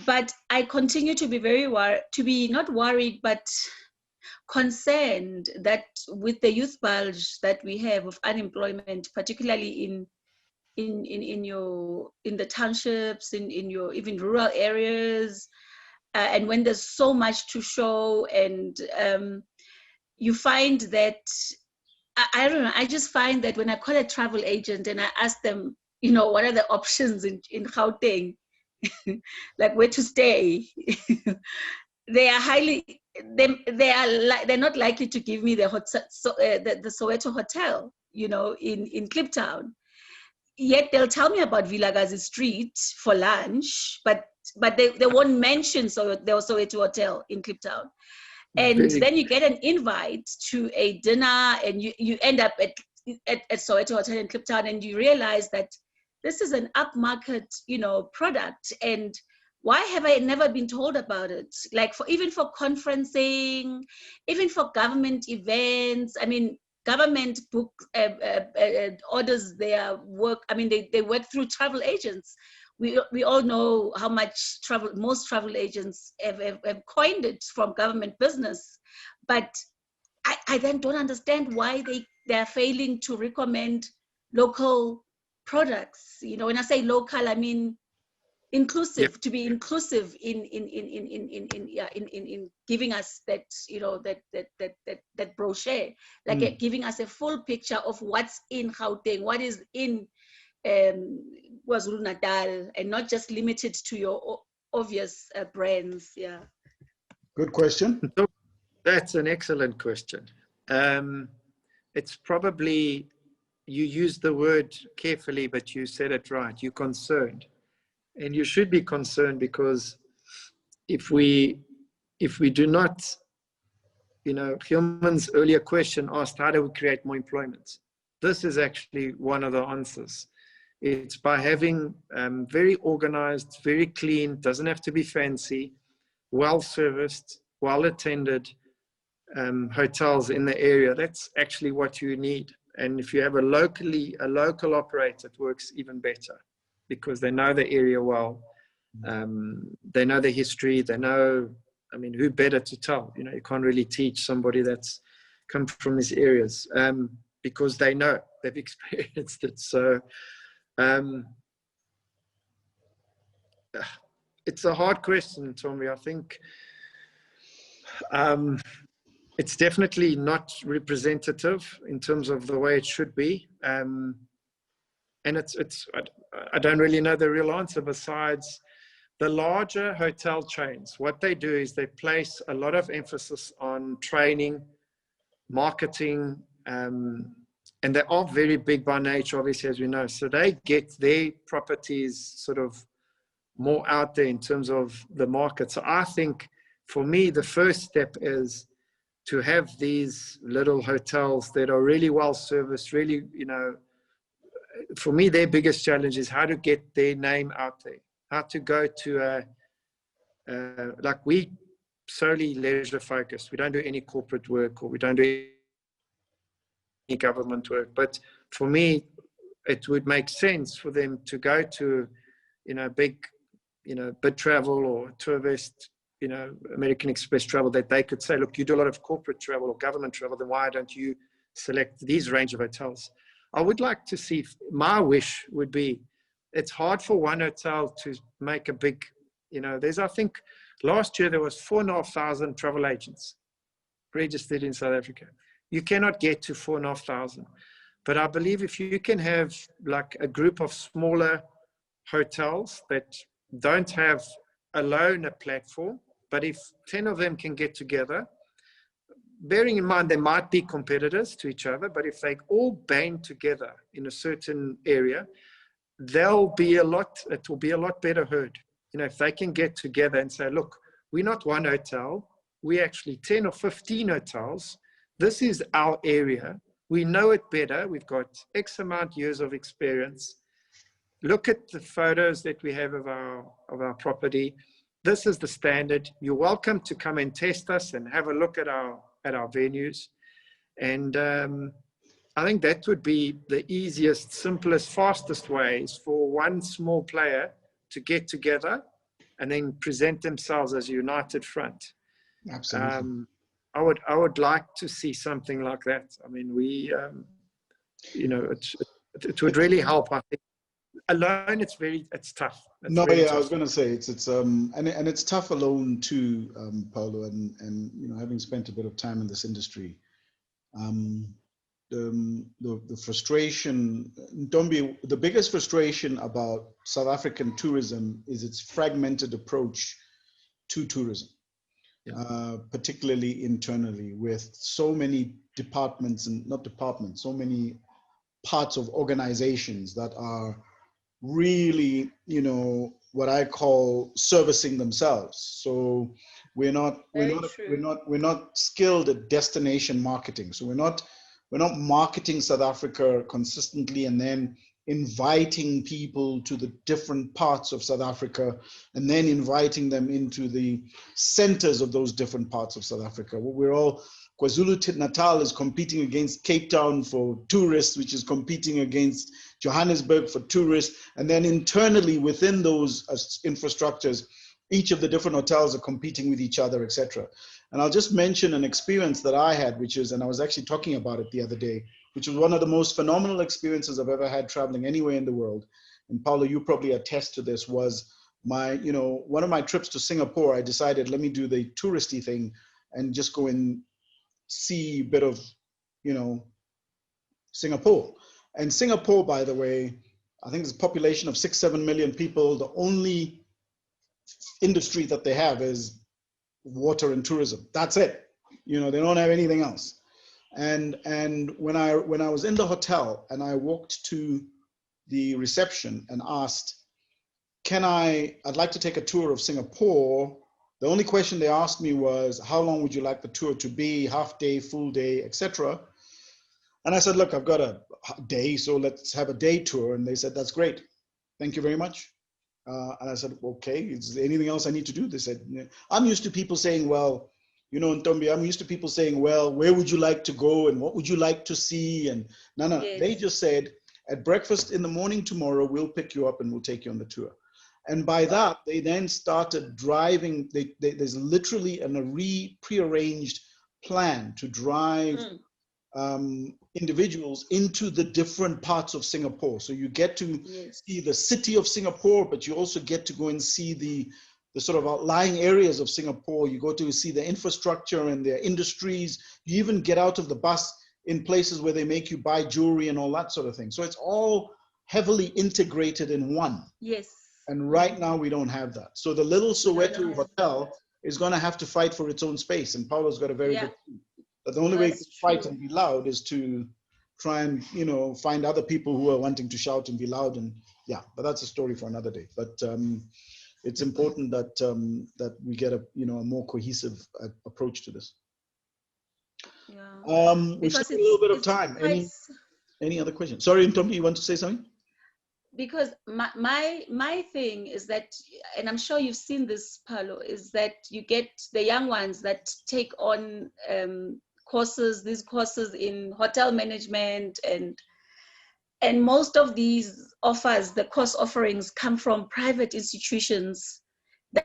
But I continue to be not worried, but concerned that with the youth bulge that we have of unemployment, particularly in the townships, in your even rural areas, and when there's so much to show, and you find that I don't know, I just find that when I call a travel agent and I ask them, what are the options in Gauteng, like where to stay, they are they're not likely to give me the Soweto Hotel, in Kliptown. Yet they'll tell me about Vilakazi Street for lunch, but they won't mention the Soweto Hotel in Kliptown. And then you get an invite to a dinner, and you end up at Soweto Hotel in Kliptown, and you realize that this is an upmarket, product. And why have I never been told about it? Like even for conferencing, even for government events. I mean, government book orders their work. I mean, they work through travel agents. We all know how much most travel agents have coined it from government business. But I then don't understand why they're failing to recommend local products. When I say local, I mean inclusive. Yep. To be inclusive in giving us that that brochure, like giving us a full picture of what's in Gauteng, what is in KwaZulu-Natal, and not just limited to your obvious brands. Yeah. Good question. That's an excellent question. It's probably, you used the word carefully, but you said it right. You're concerned. And you should be concerned, because if we do not, Hillman's earlier question asked, how do we create more employment? This is actually one of the answers. It's by having very organized, very clean, doesn't have to be fancy, well-serviced, well-attended hotels in the area. That's actually what you need. And if you have a local operator, it works even better, because they know the area well. They know the history. They know, I mean, who better to tell? You can't really teach somebody that's come from these areas, because they know, they've experienced it. So it's a hard question, Tommy. I think it's definitely not representative in terms of the way it should be. And I don't really know the real answer, besides the larger hotel chains. What they do is they place a lot of emphasis on training, marketing, and they are very big by nature, obviously, as we know. So they get their properties sort of more out there in terms of the market. So I think, for me, the first step is to have these little hotels that are really well serviced, really, for me, their biggest challenge is how to get their name out there, how to go to like, we solely leisure focused. We don't do any corporate work, or we don't do any government work. But for me, it would make sense for them to go to, big, Bid Travel or Tourvest, American Express Travel, that they could say, look, you do a lot of corporate travel or government travel, then why don't you select these range of hotels? I would like to see, my wish would be, it's hard for one hotel to make a big, there's, I think, last year there was 4,500 travel agents registered in South Africa. You cannot get to 4,500. But I believe if you can have like a group of smaller hotels that don't have alone a platform, But if 10 of them can get together, bearing in mind they might be competitors to each other, but if they all band together in a certain area, it will be a lot better heard. You know, if they can get together and say, look, we're not one hotel, we're actually 10 or 15 hotels. This is our area. We know it better. We've got X amount years of experience. Look at the photos that we have of our property. This is the standard. You're welcome to come and test us and have a look at our venues. And I think that would be the easiest, simplest, fastest ways for one small player to get together and then present themselves as a united front. Absolutely. I would like to see something like that. I mean, it would really help. I think alone, it's tough. No, really tough. I was going to say and it's tough alone too, Paulo, and you know, having spent a bit of time in this industry, the frustration, Ntombi, the biggest frustration about South African tourism is its fragmented approach to tourism. Yeah. Particularly internally, with so many departments and not departments, so many parts of organizations that are really, you know, what I call servicing themselves. So we're not skilled at destination marketing. So we're not marketing South Africa consistently and then inviting people to the different parts of South Africa and then inviting them into the centers of those different parts of South Africa. KwaZulu-Natal is competing against Cape Town for tourists, which is competing against Johannesburg for tourists. And then internally within those infrastructures, each of the different hotels are competing with each other, etc. And I'll just mention an experience that I had, and I was actually talking about it the other day, which was one of the most phenomenal experiences I've ever had traveling anywhere in the world. And Paulo, you probably attest to this, was one of my trips to Singapore. I decided, let me do the touristy thing and just go and see a bit of, Singapore. And Singapore, by the way, I think there's a population of 6-7 million people. The only industry that they have is water and tourism. That's it. They don't have anything else. And when I was in the hotel and I walked to the reception and asked, I'd like to take a tour of Singapore. The only question they asked me was, how long would you like the tour to be? Half day, full day, etc. And I said, look, I've got a day, so let's have a day tour. And they said, that's great. Thank you very much. And I said, okay, is there anything else I need to do? They said, I'm used to people saying, well, Ntombi, I'm used to people saying, well, where would you like to go? And what would you like to see? And no, yes. They just said, at breakfast in the morning tomorrow, we'll pick you up and we'll take you on the tour. And by that, they then started driving. There's literally a prearranged plan to drive individuals into the different parts of Singapore. So you get to see the city of Singapore, but you also get to go and see the sort of outlying areas of Singapore. You go to see the infrastructure and their industries. You even get out of the bus in places where they make you buy jewelry and all that sort of thing. So it's all heavily integrated in one. Yes. And right now we don't have that. So the little Soweto hotel is going to have to fight for its own space. And Paulo's got a very good team. But the only way to fight and be loud is to try and, find other people who are wanting to shout and be loud. And but that's a story for another day. But it's important that we get a more cohesive approach to this. Yeah. We've still a little bit of time. Any other questions? Sorry, Ntombi, you want to say something? Because my thing is that, and I'm sure you've seen this, Paulo, is that you get the young ones that take on these courses in hotel management, and most of these offers, the course offerings, come from private institutions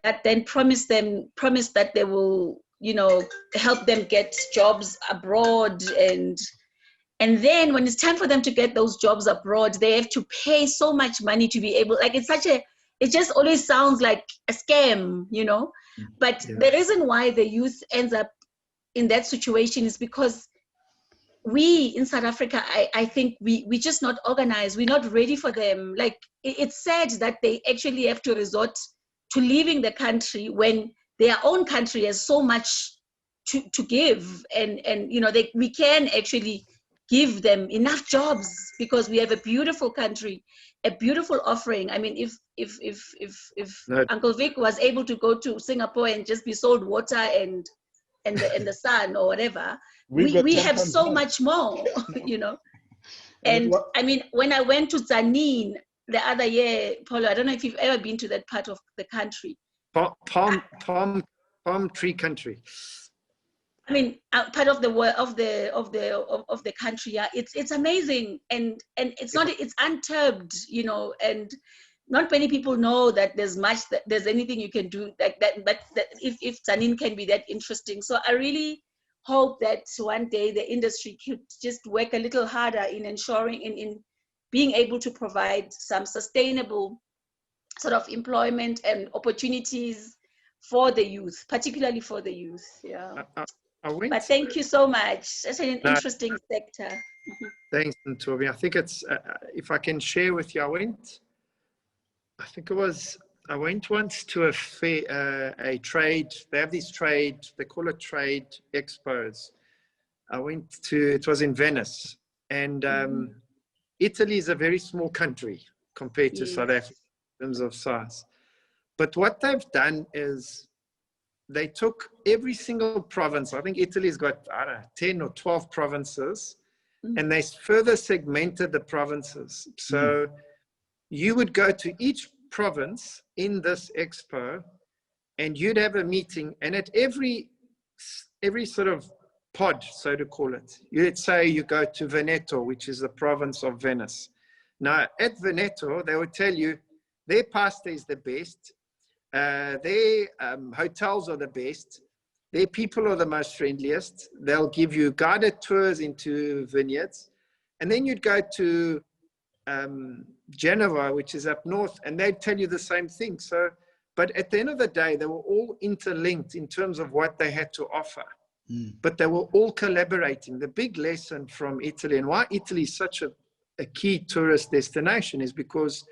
that then promise that they will, help them get jobs abroad, and then when it's time for them to get those jobs abroad, they have to pay so much money to be able, it just always sounds like a scam, But the reason why the youth ends up in that situation is because we in South Africa, I think we're just not organized. We're not ready for them. Like, it's sad that they actually have to resort to leaving the country when their own country has so much to give, and you know, we can actually give them enough jobs because we have a beautiful country, a beautiful offering. I mean, if No. Uncle Vic was able to go to Singapore and just be sold water and the sun or whatever, we 10 have times so more. much more, you know. And And I mean, when I went to Zanin the other year, Paulo, I don't know if you've ever been to that part of the country. Palm tree country. I mean, part of the world of the country. Yeah, it's amazing, and it's unturbed, you know, and not many people know that there's anything you can do like that. But that if Zanin can be that interesting, so I really hope that one day the industry could just work a little harder in ensuring in being able to provide some sustainable sort of employment and opportunities for the youth, particularly for the youth. Yeah. But thank you so much. Such an interesting sector. Thanks, Toby. I think it's, if I can share with you, I went once to a fair, a trade, they have these trade, they call it trade expos. It was in Venice, and Italy is a very small country compared to South Africa in terms of size. But what they've done is they took every single province. I think Italy's got, I don't know, 10 or 12 provinces, and they further segmented the provinces. So you would go to each province in this expo, and you'd have a meeting, and at every sort of pod, so to call it, you'd say you go to Veneto, which is the province of Venice. Now, at Veneto, they would tell you their pasta is the best, their hotels are the best, their people are the most friendliest. They'll give you guided tours into vineyards, and then you'd go to Genova, which is up north, and they'd tell you the same thing. So, but at the end of the day, they were all interlinked in terms of what they had to offer. But they were all collaborating. The big lesson from Italy, and why Italy is such a key tourist destination, is because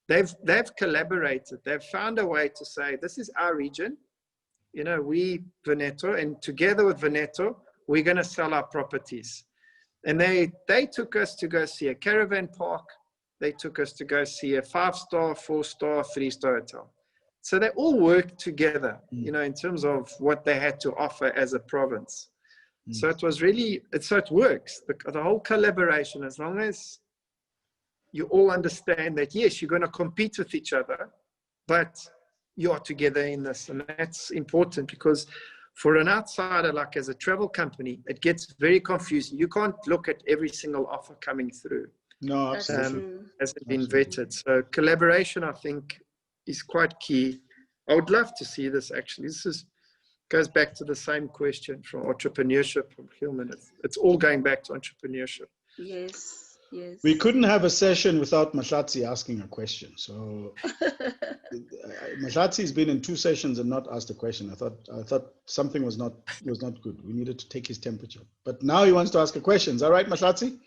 they've collaborated. They've found a way to say, this is our region, you know, we Veneto, and together with Veneto, we're going to sell our properties. And they took us to go see a caravan park. They took us to go see a 5-star, 4-star, 3-star hotel. So they all worked together, you know, in terms of what they had to offer as a province. So it was really, so it works. The whole collaboration, as long as you all understand that, yes, you're going to compete with each other, but you are together in this. And that's important, because for an outsider, like as a travel company, it gets very confusing. You can't look at every single offer coming through. No, absolutely. Hasn't been vetted. So collaboration, I think, is quite key. I would love to see this actually. This goes back to the same question from entrepreneurship, from human. It's all going back to entrepreneurship. Yes, yes. We couldn't have a session without Mahlatsi asking a question. So Mahlatsi has been in 2 sessions and not asked a question. I thought something was not good. We needed to take his temperature. But now he wants to ask a question. Is that right, Mahlatsi?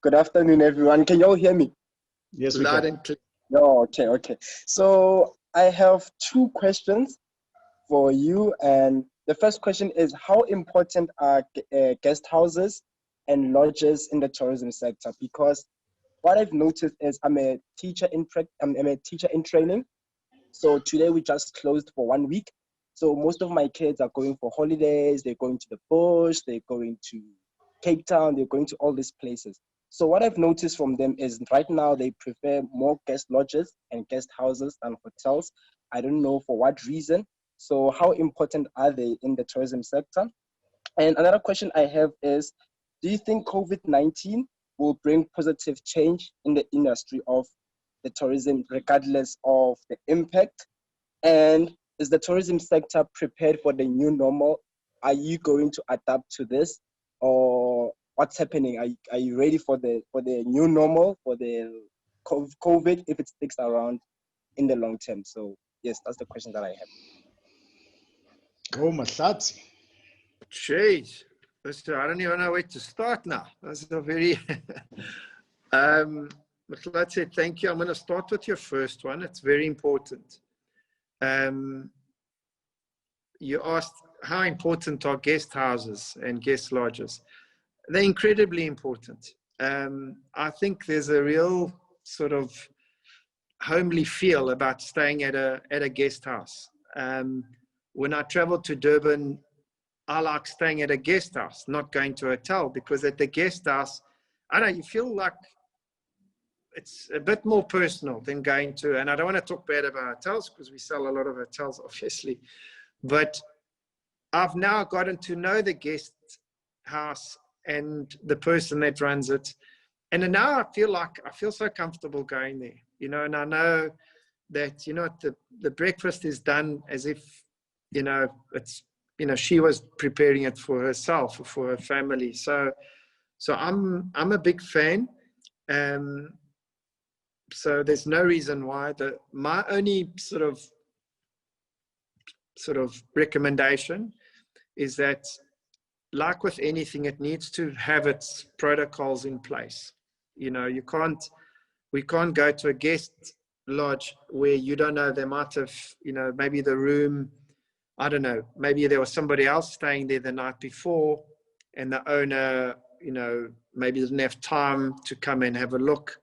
Good afternoon, everyone. Can you all hear me? Yes, we Loud can. and clear. No, okay. So I have 2 questions for you. And the first question is, how important are guest houses and lodges in the tourism sector? Because what I've noticed is I'm a teacher in training. So today we just closed for 1 week. So most of my kids are going for holidays. They're going to the bush. They're going to Cape Town. They're going to all these places. So what I've noticed from them is right now they prefer more guest lodges and guest houses than hotels. I don't know for what reason. So how important are they in the tourism sector? And another question I have is, do you think COVID-19 will bring positive change in the industry of the tourism, regardless of the impact? And is the tourism sector prepared for the new normal? Are you going to adapt to this, or what's happening? Are you ready for the new normal, for the COVID, if it sticks around in the long term? So yes, that's the question that I have. Oh, Mahlatsi. Jeez, I don't even know where to start now. That's a very Let's say thank you. I'm going to start with your first one. It's very important. You asked how important are guest houses and guest lodges. They're incredibly important. I think there's a real sort of homely feel about staying at a guest house. When I travel to Durban, I like staying at a guest house, not going to a hotel, because at the guest house, I don't know, you feel like it's a bit more personal than going to, and I don't want to talk bad about hotels because we sell a lot of hotels, obviously, but I've now gotten to know the guest house and the person that runs it. And now I feel so comfortable going there, you know, and I know that, you know, the breakfast is done as if, you know, it's, you know, she was preparing it for herself or for her family. So I'm a big fan. So there's no reason why. My only sort of recommendation is that, like with anything, it needs to have its protocols in place. You know, we can't go to a guest lodge where you don't know, they might have, you know, maybe the room, I don't know, maybe there was somebody else staying there the night before and the owner, you know, maybe didn't have time to come and have a look,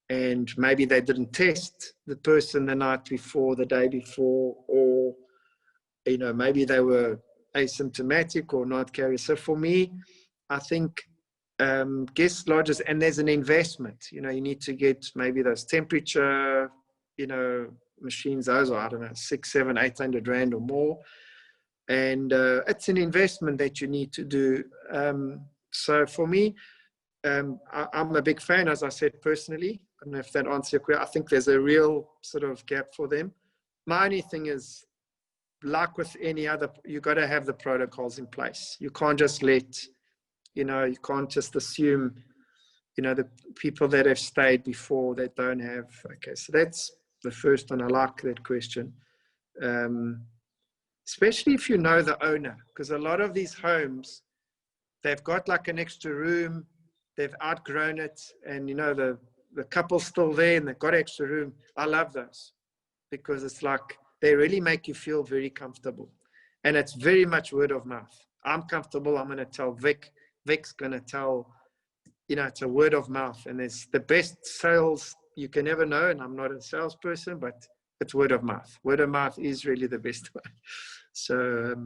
and maybe they didn't test the person the night before, the day before, or, you know, maybe they were asymptomatic or not carriers. So for me, I think guest lodges, and there's an investment, you know, you need to get maybe those temperature, you know, machines, those are, I don't know, 600, 700, 800 Rand or more. And it's an investment that you need to do. So for me, I'm a big fan, as I said, personally. I don't know if that answers your question. I think there's a real sort of gap for them. My only thing is, like with any other, you got to have the protocols in place. You can't just let, you know, you can't just assume, you know, the people that have stayed before that don't have. Okay, so that's the first one. I like that question. Especially if you know the owner, because a lot of these homes, they've got like an extra room, they've outgrown it, and, you know, the couple's still there and they've got extra room. I love those because it's like, they really make you feel very comfortable. And it's very much word of mouth. I'm comfortable, I'm going to tell Vic. Vic's going to tell, you know, it's a word of mouth. And it's the best sales you can ever know. And I'm not a salesperson, but it's word of mouth. Word of mouth is really the best one. So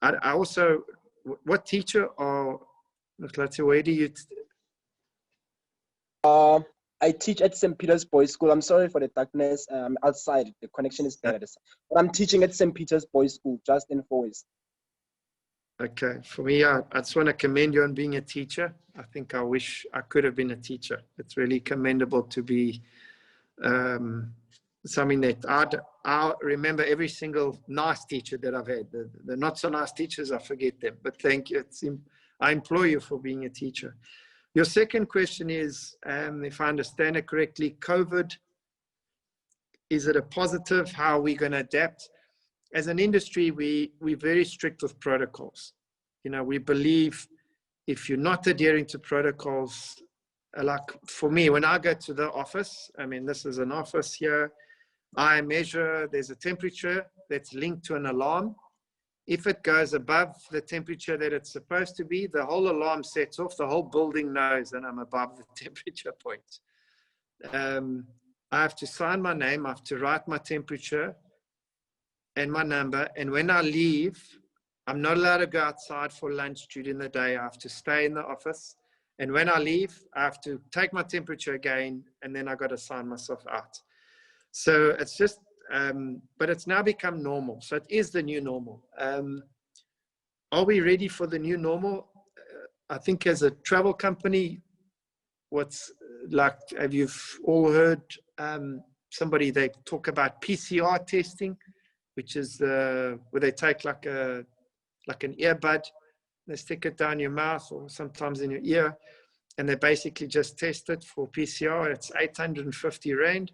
I also, what teacher or, let's say, where do you? I teach at St. Peter's Boys School. I'm sorry for the darkness. Outside, the connection is bad. But I'm teaching at St. Peter's Boys School, just in Fourways. Okay, for me, I just want to commend you on being a teacher. I think I wish I could have been a teacher. It's really commendable to be something that I remember every single nice teacher that I've had. The not so nice teachers, I forget them. But thank you. I implore you for being a teacher. Your second question is, if I understand it correctly, COVID, is it a positive? How are we going to adapt? As an industry, we're very strict with protocols. You know, we believe if you're not adhering to protocols, like for me, when I go to the office, I mean, this is an office here, I measure, there's a temperature that's linked to an alarm. If it goes above the temperature that it's supposed to be, the whole alarm sets off, the whole building knows that I'm above the temperature point. I have to sign my name, I have to write my temperature and my number. And when I leave, I'm not allowed to go outside for lunch during the day. I have to stay in the office. And when I leave, I have to take my temperature again, and then I got to sign myself out. So it's just, but it's now become normal. So it is the new normal. Are we ready for the new normal? I think as a travel company, what's like, have you all heard somebody, they talk about PCR testing, which is where they take like an earbud, they stick it down your mouth or sometimes in your ear, and they basically just test it for PCR. It's 850 Rand.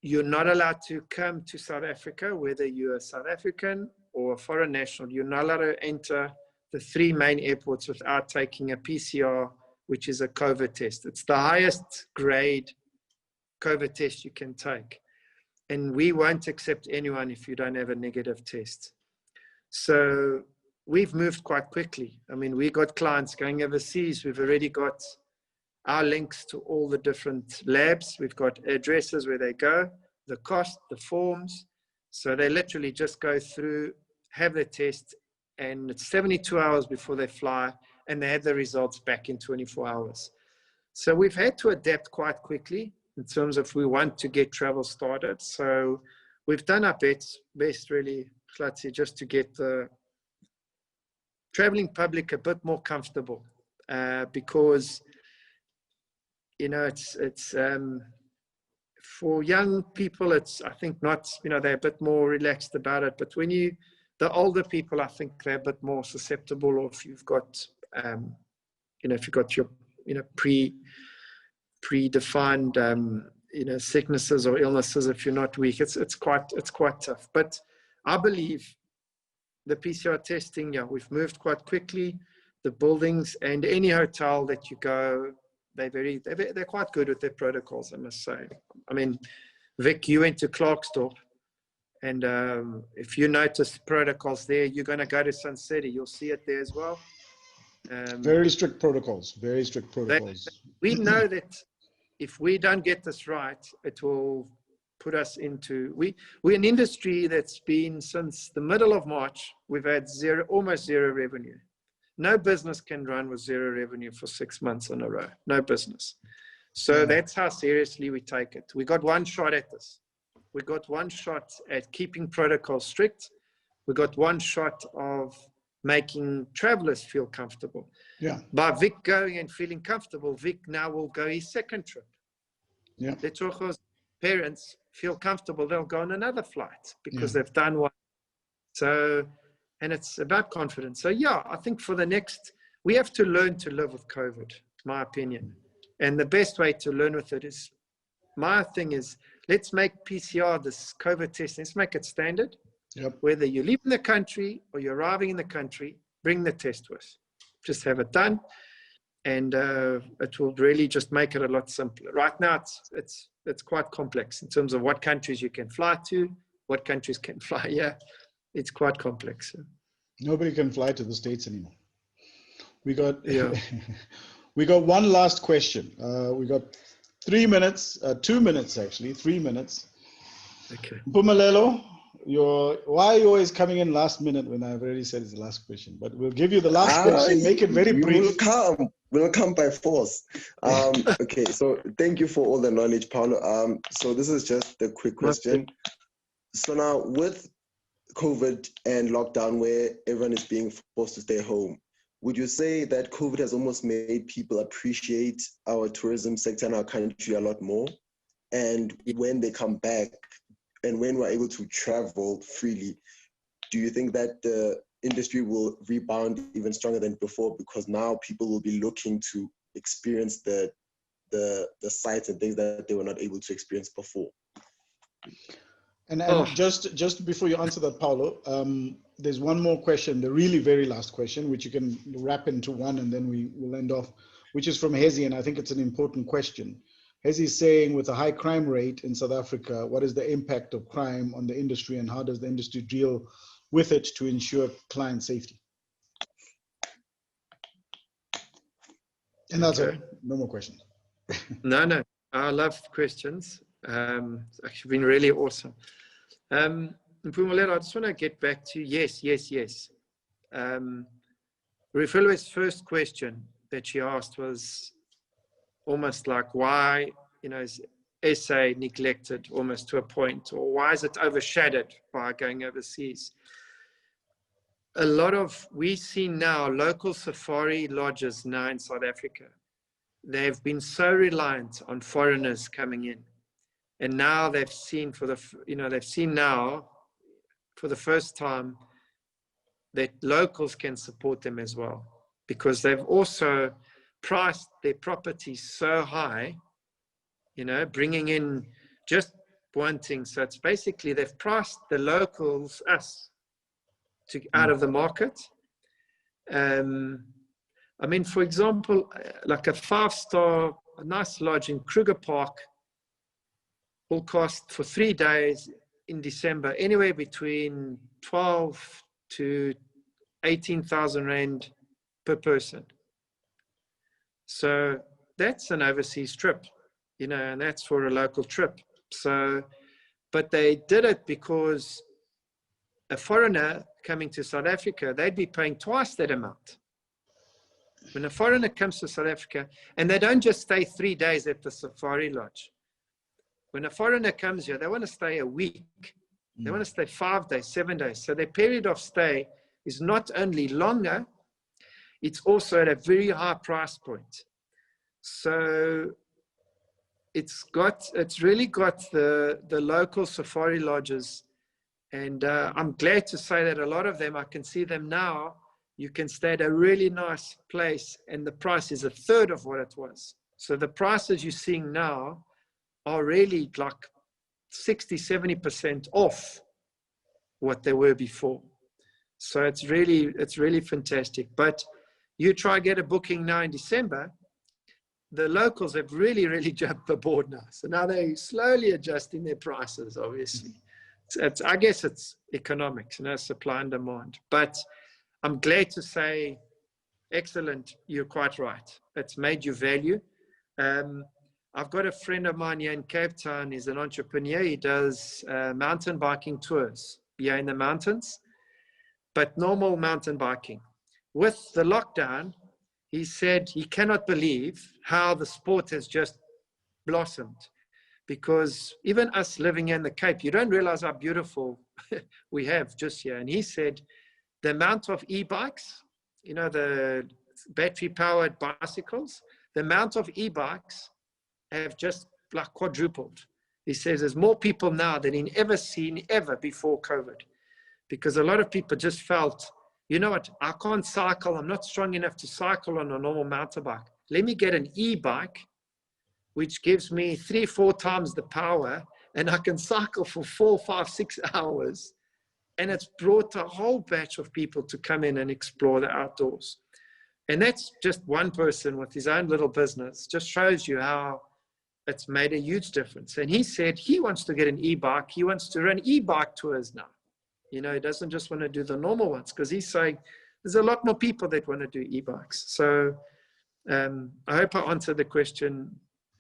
You're not allowed to come to South Africa, whether you're a South African or a foreign national. You're not allowed to enter the 3 main airports without taking a PCR which is a COVID test. It's the highest grade COVID test you can take. And we won't accept anyone if you don't have a negative test. So we've moved quite quickly. I mean, we got clients going overseas. We've already got our links to all the different labs. We've got addresses where they go, the cost, the forms. So they literally just go through, have their test, and it's 72 hours before they fly, and they have the results back in 24 hours. So we've had to adapt quite quickly in terms of we want to get travel started. So we've done our best really, just to get the traveling public a bit more comfortable, because, you know, it's for young people, it's, I think not, you know, they're a bit more relaxed about it. But when the older people, I think they're a bit more susceptible, or if you've got, you know, if you've got your, you know, predefined, you know, sicknesses or illnesses, if you're not weak, it's quite tough. But I believe the PCR testing, yeah, we've moved quite quickly. The buildings and any hotel that you go, they're quite good with their protocols, I must say. I mean, Vic, you went to Clarksdorp, and if you notice protocols there, you're going to go to Sun City, you'll see it there as well. Very strict protocols, very strict protocols. We know that if we don't get this right, it will put us into, we're an industry that's been, since the middle of March, we've had almost zero revenue. No business can run with zero revenue for 6 months in a row. No business. So that's how seriously we take it. We got one shot at this. We got one shot at keeping protocols strict. We got one shot of making travelers feel comfortable. Yeah. By Vic going and feeling comfortable, Vic now will go his second trip. Yeah. Letogo's parents feel comfortable, they'll go on another flight because they've done one. So, and it's about confidence. So yeah, I think for the next, we have to learn to live with COVID, my opinion. And the best way to learn with it is, my thing is, let's make PCR, this COVID test, let's make it standard. Yep. Whether you leave in the country or you're arriving in the country, bring the test with. Just have it done. And it will really just make it a lot simpler. Right now, it's quite complex in terms of what countries you can fly to, what countries can fly here. It's quite complex. Nobody can fly to the States anymore. We got we got one last question. We got 3 minutes, 2 minutes actually, 3 minutes. Okay. Mpumelelo, why are you always coming in last minute when I've already said it's the last question? But we'll give you the last question. Make it very brief. We'll come by force. Okay, so thank you for all the knowledge, Paulo. So this is just a quick question. So now with COVID and lockdown, where everyone is being forced to stay home, would you say that COVID has almost made people appreciate our tourism sector in our country a lot more? And when they come back and when we're able to travel freely, do you think that the industry will rebound even stronger than before, because now people will be looking to experience the sights and things that they were not able to experience before? And just before you answer that, Paulo, there's one more question, the really very last question, which you can wrap into one, and then we will end off, which is from Hezi, and I think it's an important question. Hezi is saying, with a high crime rate in South Africa, what is the impact of crime on the industry, and how does the industry deal with it to ensure client safety? And that's it. No more questions. No, I love questions. It's actually been really awesome. Mpumelelo, I just want to get back to yes. Rufilo's first question that she asked was almost like, why, you know, is SA neglected almost to a point, or why is it overshadowed by going overseas? A lot of, we see now local safari lodges now in South Africa, they've been so reliant on foreigners coming in. And now they've seen now for the first time that locals can support them as well, because they've also priced their properties so high, you know, bringing in just wanting. So it's basically they've priced the locals, us, out of the market. I mean, for example, like a 5-star, a nice lodge in Kruger Park will cost for 3 days in December anywhere between 12 to 18,000 Rand per person. So that's an overseas trip, you know, and that's for a local trip. So, but they did it because a foreigner coming to South Africa, they'd be paying twice that amount. When a foreigner comes to South Africa, and they don't just stay 3 days at the safari lodge. When a foreigner comes here, they want to stay a week. They want to stay 5 days, 7 days. So their period of stay is not only longer, it's also at a very high price point. So it's really got the local safari lodges. And I'm glad to say that a lot of them, I can see them now. You can stay at a really nice place and the price is a third of what it was. So the prices you're seeing now are really like 60, 70% off what they were before. So it's really fantastic. But you try get a booking now in December, the locals have really jumped aboard now. So now they're slowly adjusting their prices, obviously. I guess it's economics, you know, supply and demand. But I'm glad to say, excellent, you're quite right. It's made you value. I've got a friend of mine here in Cape Town. He's an entrepreneur. He does mountain biking tours here in the mountains, but normal mountain biking. With the lockdown, he said he cannot believe how the sport has just blossomed. Because even us living in the Cape, you don't realize how beautiful we have just here. And he said the amount of e-bikes, you know, the battery-powered bicycles, the amount of e-bikes have just like quadrupled. He says there's more people now than he'd ever seen ever before COVID. Because a lot of people just felt, you know what, I can't cycle. I'm not strong enough to cycle on a normal mountain bike. Let me get an e-bike, which gives me 3-4 times the power, and I can cycle for 4, 5, 6 hours. And it's brought a whole batch of people to come in and explore the outdoors. And that's just one person with his own little business. Just shows you how it's made a huge difference. And he said he wants to get an e-bike. He wants to run e-bike tours now. You know, he doesn't just want to do the normal ones, because he's saying there's a lot more people that want to do e-bikes. So I hope I answered the question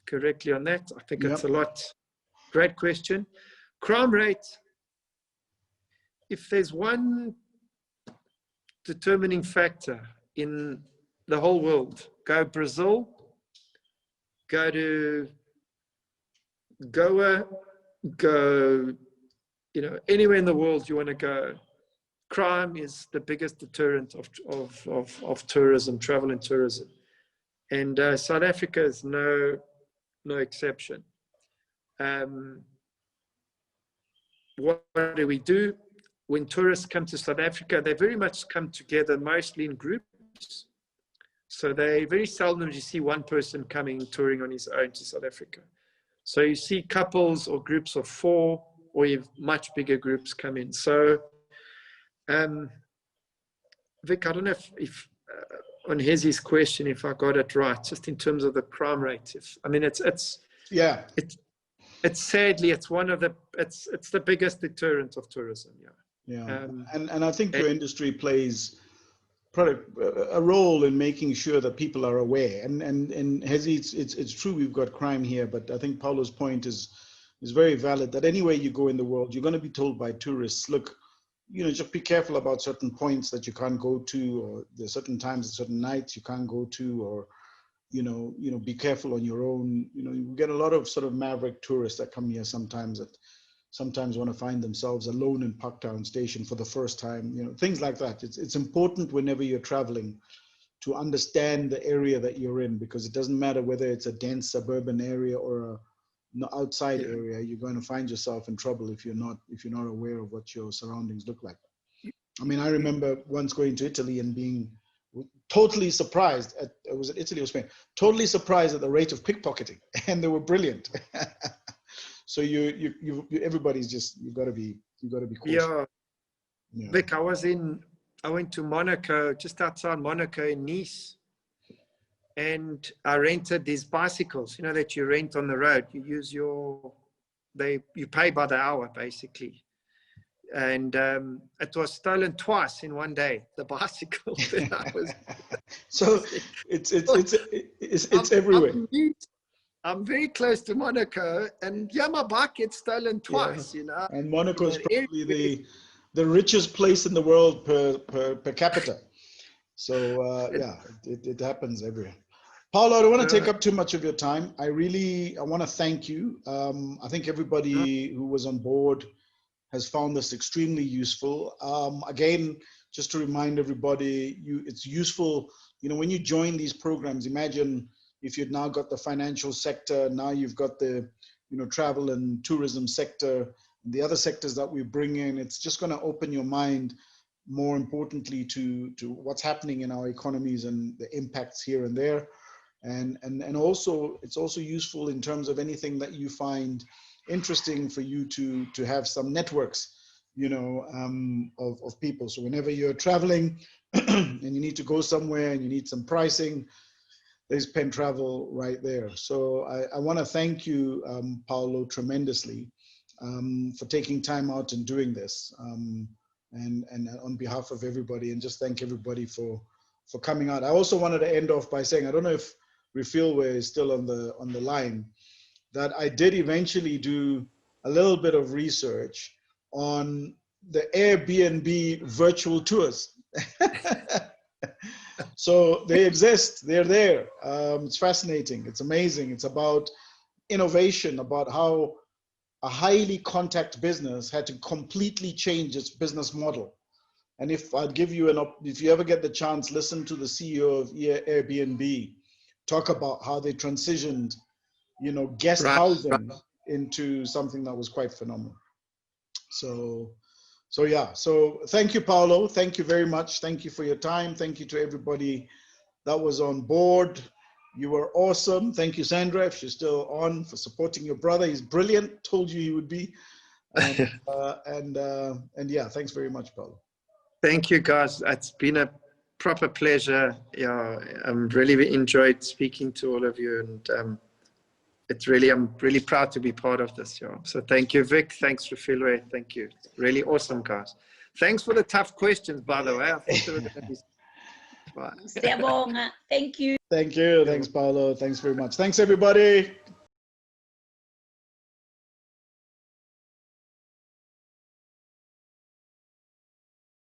correctly on that. I think it's a lot. Great question. Crime rate. If there's one determining factor in the whole world, go Brazil, go to Goa, go, you know, anywhere in the world you want to go, crime is the biggest deterrent of tourism, travel and tourism. And South Africa is no exception. What do we do? When tourists come to South Africa, they very much come together, mostly in groups. So they very seldom you see one person coming touring on his own to South Africa. So you see couples or groups of 4, or you have much bigger groups come in. So, Vic, I don't know if on Hezi's question, if I got it right, just in terms of the crime rate. It's sadly, it's one of the, it's the biggest deterrent of tourism. And I think your industry plays a role in making sure that people are aware. And Hezi, it's true we've got crime here, but I think Paulo's point is very valid, that anywhere you go in the world, you're going to be told by tourists, look, you know, just be careful about certain points that you can't go to, or there's certain times, certain nights you can't go to, or you know, be careful on your own. You know, you get a lot of sort of maverick tourists that come here sometimes want to find themselves alone in Parktown Station for the first time, you know, things like that. It's important whenever you're traveling to understand the area that you're in, because it doesn't matter whether it's a dense suburban area or a outside area, you're going to find yourself in trouble if you're not aware of what your surroundings look like. I mean, I remember once going to Italy and being totally surprised at, was it Italy or Spain? Totally surprised at the rate of pickpocketing, and they were brilliant. So everybody's just, you've got to be cautious. Vic, I went to Monaco, just outside Monaco in Nice, and I rented these bicycles, you know, that you rent on the road. You use you pay by the hour basically. And it was stolen twice in one day, the bicycle that I was. So it's everywhere. I'm very close to Monaco, and yeah, my bike gets stolen twice, you know. And Monaco is probably the richest place in the world per capita. So yeah, it happens everywhere. Paulo, I don't want to take up too much of your time. I want to thank you. I think everybody who was on board has found this extremely useful. Again, just to remind everybody, it's useful, you know, when you join these programs, imagine if you've now got the financial sector, now you've got the, you know, travel and tourism sector, the other sectors that we bring in, it's just going to open your mind, more importantly, to what's happening in our economies and the impacts here and there. And also, it's also useful in terms of anything that you find interesting for you to have some networks, you know, of people. So whenever you're traveling and you need to go somewhere and you need some pricing, there's Pen Travel right there. So I want to thank you, Paulo, tremendously for taking time out and doing this, and on behalf of everybody, and just thank everybody for coming out. I also wanted to end off by saying, I don't know if Refilwe is still on the line, that I did eventually do a little bit of research on the Airbnb virtual tours. So they exist, they're there. It's fascinating, it's amazing. It's about innovation, about how a highly contact business had to completely change its business model. And if I'd give you if you ever get the chance, listen to the CEO of Airbnb talk about how they transitioned, you know, guest housing into something that was quite phenomenal. So yeah, so thank you, Paulo. Thank you very much. Thank you for your time. Thank you to everybody that was on board. You were awesome. Thank you, Sandra, if she's still on, for supporting your brother. He's brilliant. Told you he would be. And yeah, thanks very much, Paulo. Thank you, guys. It's been a proper pleasure. Yeah, I'm really enjoyed speaking to all of you, and I'm really proud to be part of this. Yeah. So thank you, Vic. Thanks, Refilwe. Thank you. Really awesome, guys. Thanks for the tough questions, by the way. I thought they were going to be Thank you. Thank you. Thanks, Paulo. Thanks very much. Thanks, everybody.